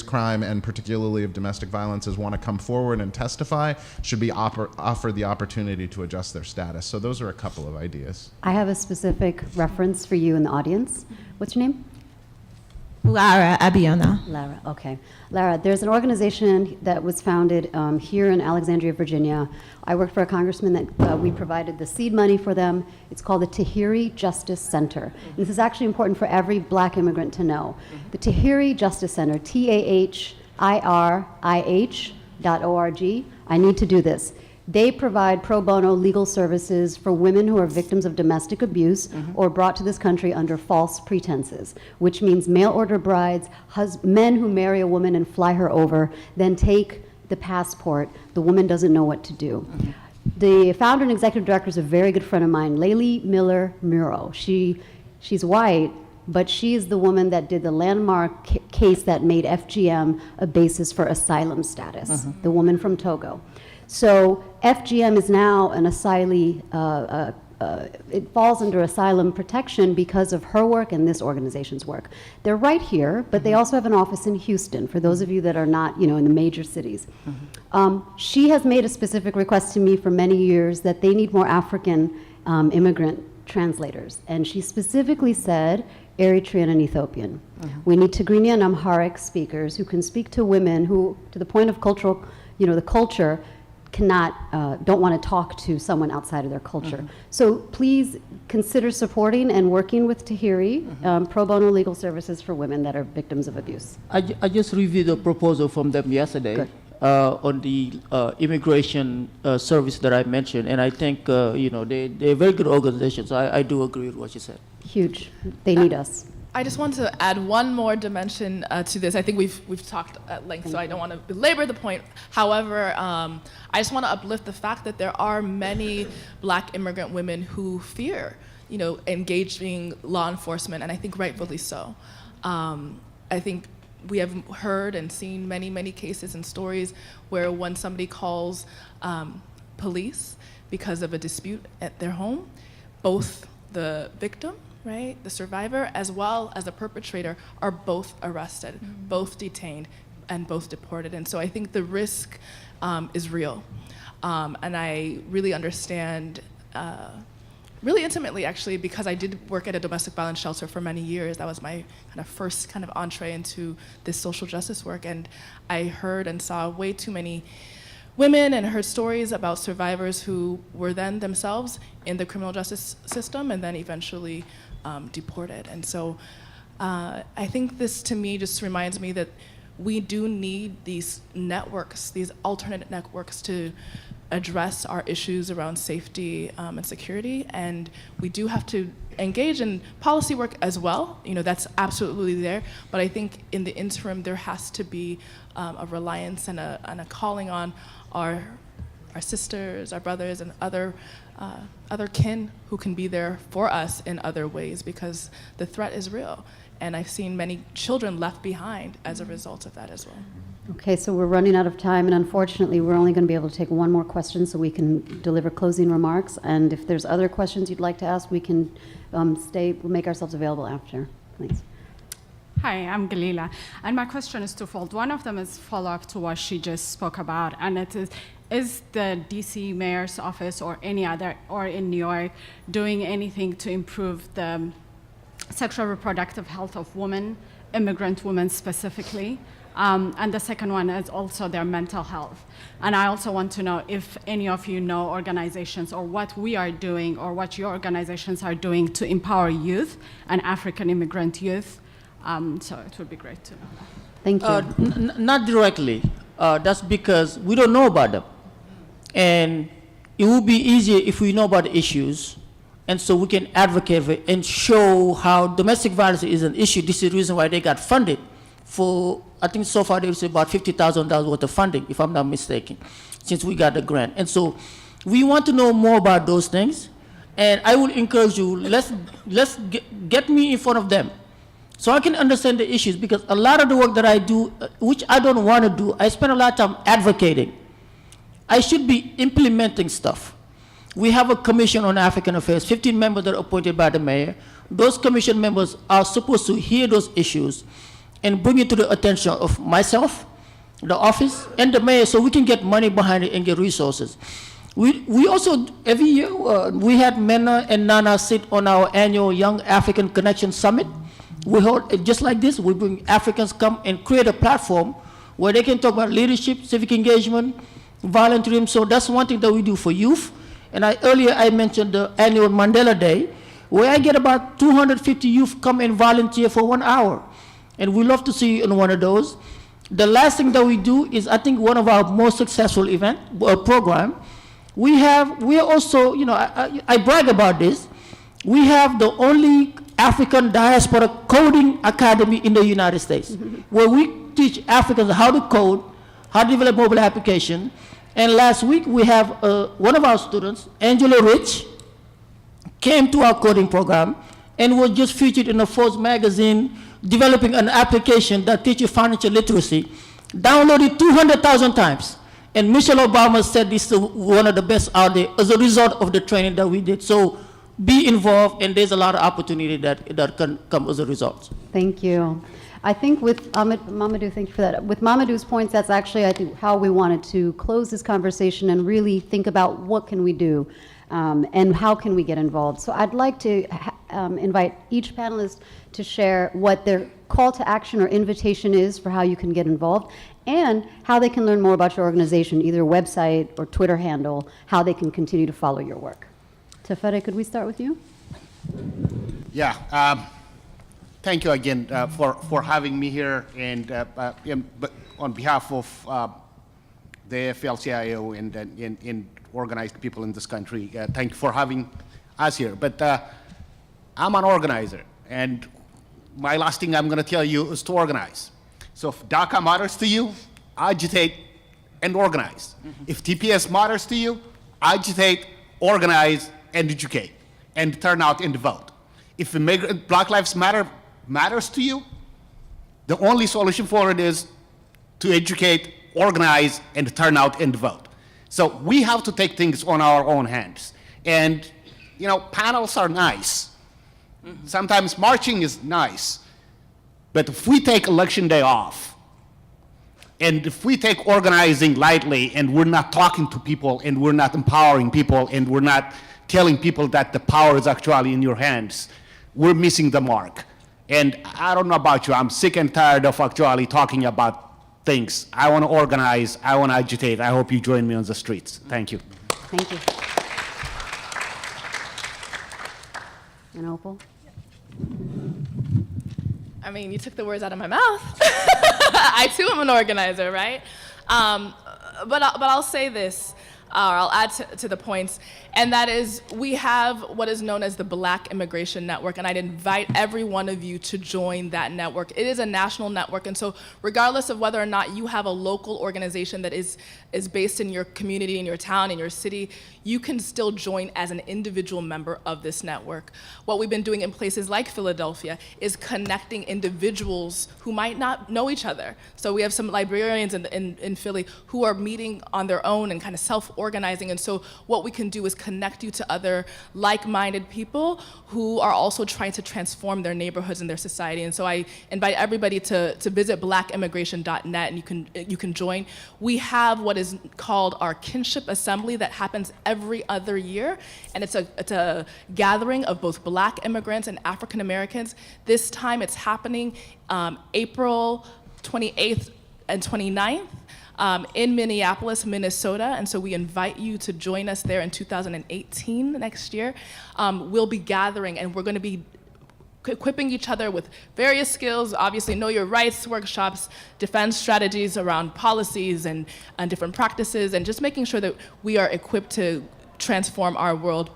crime and particularly of domestic violence as want to come forward and testify should be offered the opportunity to adjust their status. So those are a couple of ideas. I have a specific reference for you in the audience. What's your name? Lara Abiona. Lara, okay. Lara, there's an organization that was founded here in Alexandria, Virginia. I worked for a congressman that we provided the seed money for them. It's called the Tahiri Justice Center. And this is actually important for every Black immigrant to know. The Tahiri Justice Center, TAHIRIH.org. I need to do this. They provide pro bono legal services for women who are victims of domestic abuse or brought to this country under false pretenses, which means mail order brides, men who marry a woman and fly her over, then take the passport. The woman doesn't know what to do. The founder and executive director is a very good friend of mine, Laylee Miller Muro. She's white, but she is the woman that did the landmark case that made FGM a basis for asylum status, the woman from Togo. So FGM is now an asylee, it falls under asylum protection because of her work and this organization's work. They're right here, but they also have an office in Houston, for those of you that are not, in the major cities. She has made a specific request to me for many years that they need more African immigrant translators. And she specifically said Eritrean and Ethiopian. We need Tigrinya and Amharic speakers who can speak to women who, to the point of cultural, the culture, don't want to talk to someone outside of their culture. So please consider supporting and working with Tahiri, pro bono legal services for women that are victims of abuse. I just reviewed the proposal from them yesterday on the immigration service that I mentioned, and I think they're a very good organization, so I do agree with what you said. Huge. They need us. I just want to add one more dimension to this. I think we've talked at length, so I don't want to belabor the point. However, I just want to uplift the fact that there are many Black immigrant women who fear, engaging law enforcement, and I think rightfully so. I think we have heard and seen many, many cases and stories where when somebody calls police because of a dispute at their home, both the victim, right, the survivor, as well as the perpetrator, are both arrested, both detained, and both deported. And so I think the risk is real. And I really understand, really intimately actually, because I did work at a domestic violence shelter for many years. That was my kind of first kind of entree into this social justice work. And I heard and saw way too many women and heard stories about survivors who were then themselves in the criminal justice system and then eventually deported. And so I think this to me just reminds me that we do need these networks, these alternate networks to address our issues around safety and security. And we do have to engage in policy work as well. That's absolutely there. But I think in the interim, there has to be a reliance and a calling on our sisters, our brothers, and other kin who can be there for us in other ways, because the threat is real. And I've seen many children left behind as a result of that as well. Okay, so we're running out of time, and unfortunately, we're only going to be able to take one more question so we can deliver closing remarks. And if there's other questions you'd like to ask, we can we'll make ourselves available after, please. Hi, I'm Galila, and my question is twofold. One of them is follow-up to what she just spoke about, and it is the DC mayor's office or any other, or in New York, doing anything to improve the sexual reproductive health of women, immigrant women specifically? And the second one is also their mental health. And I also want to know if any of you know organizations or what we are doing or what your organizations are doing to empower youth and African immigrant youth. So it would be great to know that. Thank you. Not directly. That's because we don't know about them. And it would be easier if we know about the issues, and so we can advocate for it and show how domestic violence is an issue. This is the reason why they got funded for, I think so far they received about $50,000 worth of funding, if I'm not mistaken, since we got the grant. And so we want to know more about those things, and I would encourage you, let's get me in front of them so I can understand the issues, because a lot of the work that I do, which I don't want to do, I spend a lot of time advocating. I should be implementing stuff. We have a commission on African affairs, 15 members that are appointed by the mayor. Those commission members are supposed to hear those issues and bring it to the attention of myself, the office, and the mayor, so we can get money behind it and get resources. We also, every year, we had Mena and Nana sit on our annual Young African Connection Summit. We hold, just like this, we bring Africans come and create a platform where they can talk about leadership, civic engagement, volunteerism. So that's one thing that we do for youth. And earlier I mentioned the annual Mandela Day, where I get about 250 youth come and volunteer for 1 hour. And we love to see you in one of those. The last thing that we do is, I think, one of our most successful program. We are also, I brag about this. We have the only African Diaspora Coding Academy in the United States, where we teach Africans how to code, how to develop mobile application, And last week, we have one of our students, Angela Rich, came to our coding program and was just featured in the Forbes magazine developing an application that teaches financial literacy, downloaded 200,000 times. And Michelle Obama said this is one of the best out there as a result of the training that we did. So be involved, and there's a lot of opportunity that can come as a result. Thank you. I think with Mamadou, thank you for that. With Mamadou's points, that's actually, I think, how we wanted to close this conversation and really think about what can we do and how can we get involved. So I'd like to invite each panelist to share what their call to action or invitation is for how you can get involved and how they can learn more about your organization, either website or Twitter handle, how they can continue to follow your work. Tefere, could we start with you? Yeah. Thank you again for having me here, and but on behalf of the AFL-CIO and organized people in this country, thank you for having us here. But I'm an organizer, and my last thing I'm going to tell you is to organize. So if DACA matters to you, agitate and organize. If TPS matters to you, agitate, organize, and educate, and turn out and vote. If Black Lives Matter matters to you, the only solution for it is to educate, organize, and turn out and vote. So we have to take things on our own hands. And, you know, panels are nice. Sometimes marching is nice. But if we take election day off, and if we take organizing lightly, and we're not talking to people, and we're not empowering people, and we're not telling people that the power is actually in your hands, we're missing the mark. And I don't know about you, I'm sick and tired of actually talking about things. I want to organize, I want to agitate. I hope you join me on the streets. Thank you. Thank you. And Opal? I mean, you took the words out of my mouth. I too am an organizer, right? But I'll say this, or I'll add to the points, and that is we have what is known as the Black Immigration Network, and I'd invite every one of you to join that network. It is a national network, and so regardless of whether or not you have a local organization that is based in your community, in your town, in your city, you can still join as an individual member of this network. What we've been doing in places like Philadelphia is connecting individuals who might not know each other. So we have some librarians in Philly who are meeting on their own and kind of self-organizing, and so what we can do is connect you to other like-minded people who are also trying to transform their neighborhoods and their society. And so I invite everybody to visit blackimmigration.net, and you can join. We have what is called our Kinship Assembly that happens every other year, and it's a gathering of both Black immigrants and African Americans. This time it's happening April 28th and 29th. In Minneapolis, Minnesota, and so we invite you to join us there in 2018, next year. We'll be gathering, and we're going to be equipping each other with various skills, obviously know your rights workshops, defense strategies around policies and different practices, and just making sure that we are equipped to transform our world.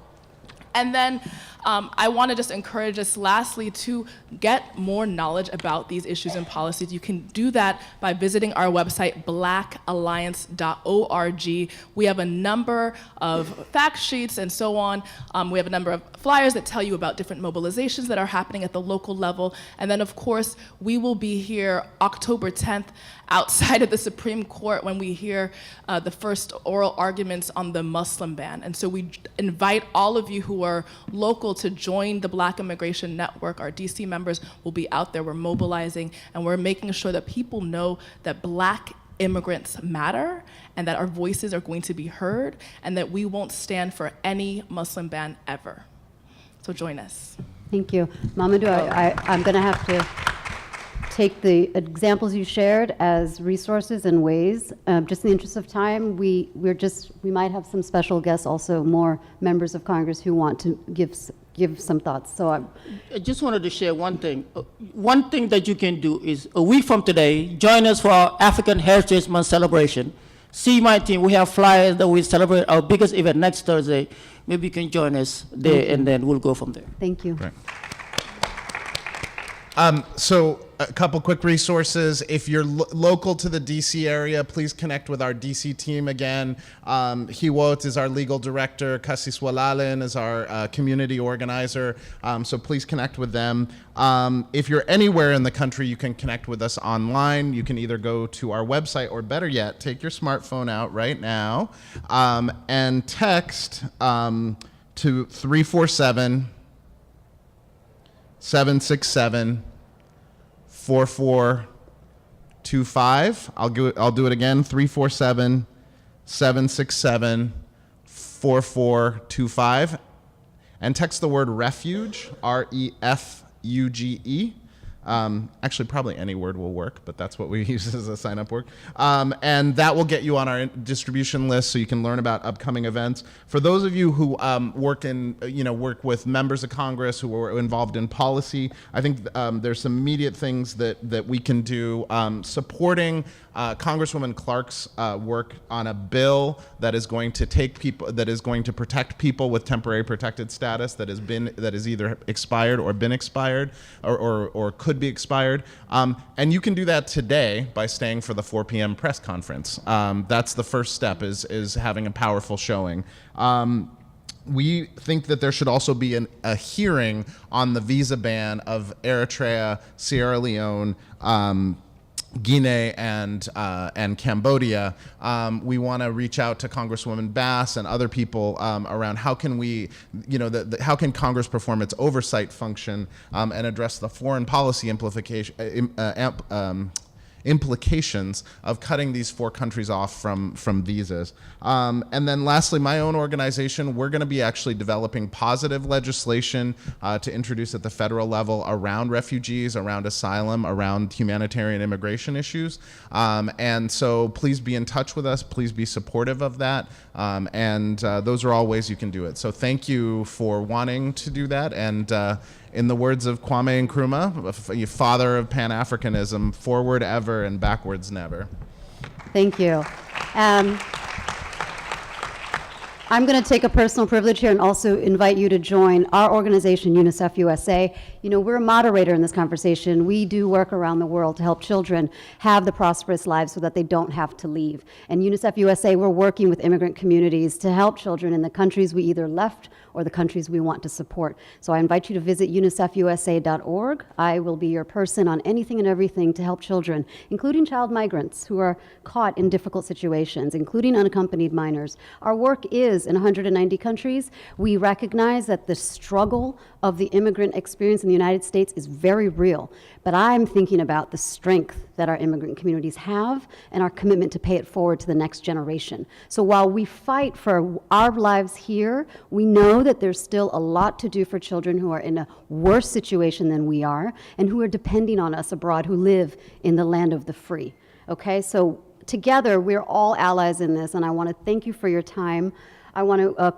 And then I want to just encourage us lastly to get more knowledge about these issues and policies. You can do that by visiting our website, blackalliance.org. We have a number of fact sheets and so on. We have a number of flyers that tell you about different mobilizations that are happening at the local level. And then, of course, we will be here October 10th outside of the Supreme Court when we hear the first oral arguments on the Muslim ban. And so we invite all of you who are local to join the Black Immigration Network. Our DC members will be out there. We're mobilizing, and we're making sure that people know that Black immigrants matter and that our voices are going to be heard and that we won't stand for any Muslim ban ever. So join us. Thank you. Mamadou, I'm going to have to take the examples you shared as resources and ways. Just in the interest of time, we might have some special guests, also more members of Congress who want to give some thoughts. So I just wanted to share one thing. One thing that you can do is a week from today, join us for our African Heritage Month celebration. See my team. We have flyers that we celebrate our biggest event next Thursday. Maybe you can join us there, and then we'll go from there. Thank you. Right. So a couple quick resources. If you're local to the DC area, please connect with our DC team again. Hiwot is our legal director. Cassis Walalen is our community organizer. So please connect with them. If you're anywhere in the country, you can connect with us online. You can either go to our website or, better yet, take your smartphone out right now and text to 347-767-4425. I'll do it again, 347-767-4425. And text the word refuge, REFUGE. Actually, probably any word will work, but that's what we use as a sign-up word. And that will get you on our distribution list so you can learn about upcoming events. For those of you who work with members of Congress who are involved in policy, I think there's some immediate things that we can do supporting Congresswoman Clarke's work on a bill that is going to protect people with temporary protected status that is either expired or been expired or could be expired. And you can do that today by staying for the 4 p.m. press conference. That's the first step, is having a powerful showing. We think that there should also be a hearing on the visa ban of Eritrea, Sierra Leone, Guinea, and Cambodia. We want to reach out to Congresswoman Bass and other people around how can how can Congress perform its oversight function and address the foreign policy implications of cutting these 4 countries off from visas. And then lastly, my own organization, we're going to be actually developing positive legislation to introduce at the federal level around refugees, around asylum, around humanitarian immigration issues. And so please be in touch with us. Please be supportive of that. And those are all ways you can do it. So thank you for wanting to do that. And in the words of Kwame Nkrumah, father of Pan-Africanism, forward ever and backwards never. Thank you. I'm going to take a personal privilege here and also invite you to join our organization, UNICEF USA. We're a moderator in this conversation. We do work around the world to help children have the prosperous lives so that they don't have to leave. And UNICEF USA, we're working with immigrant communities to help children in the countries we either left or the countries we want to support. So I invite you to visit unicefusa.org. I will be your person on anything and everything to help children, including child migrants who are caught in difficult situations, including unaccompanied minors. Our work is in 190 countries. We recognize that the struggle of the immigrant experience in the United States is very real, but I'm thinking about the strength that our immigrant communities have and our commitment to pay it forward to the next generation. So while we fight for our lives here, we know that there's still a lot to do for children who are in a worse situation than we are and who are depending on us abroad, who live in the land of the free. Okay, so together we're all allies in this, and I want to thank you for your time. I want to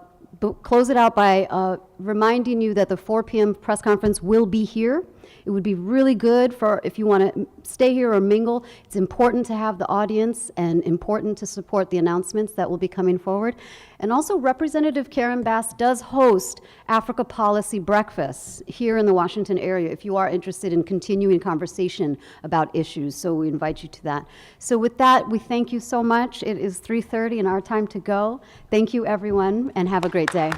close it out by reminding you that the 4 p.m. press conference will be here. It would be really good if you want to stay here or mingle. It's important to have the audience and important to support the announcements that will be coming forward. And also, Representative Karen Bass does host Africa Policy Breakfasts here in the Washington area if you are interested in continuing conversation about issues. So we invite you to that. So with that, we thank you so much. It is 3:30 and our time to go. Thank you, everyone, and have a great day.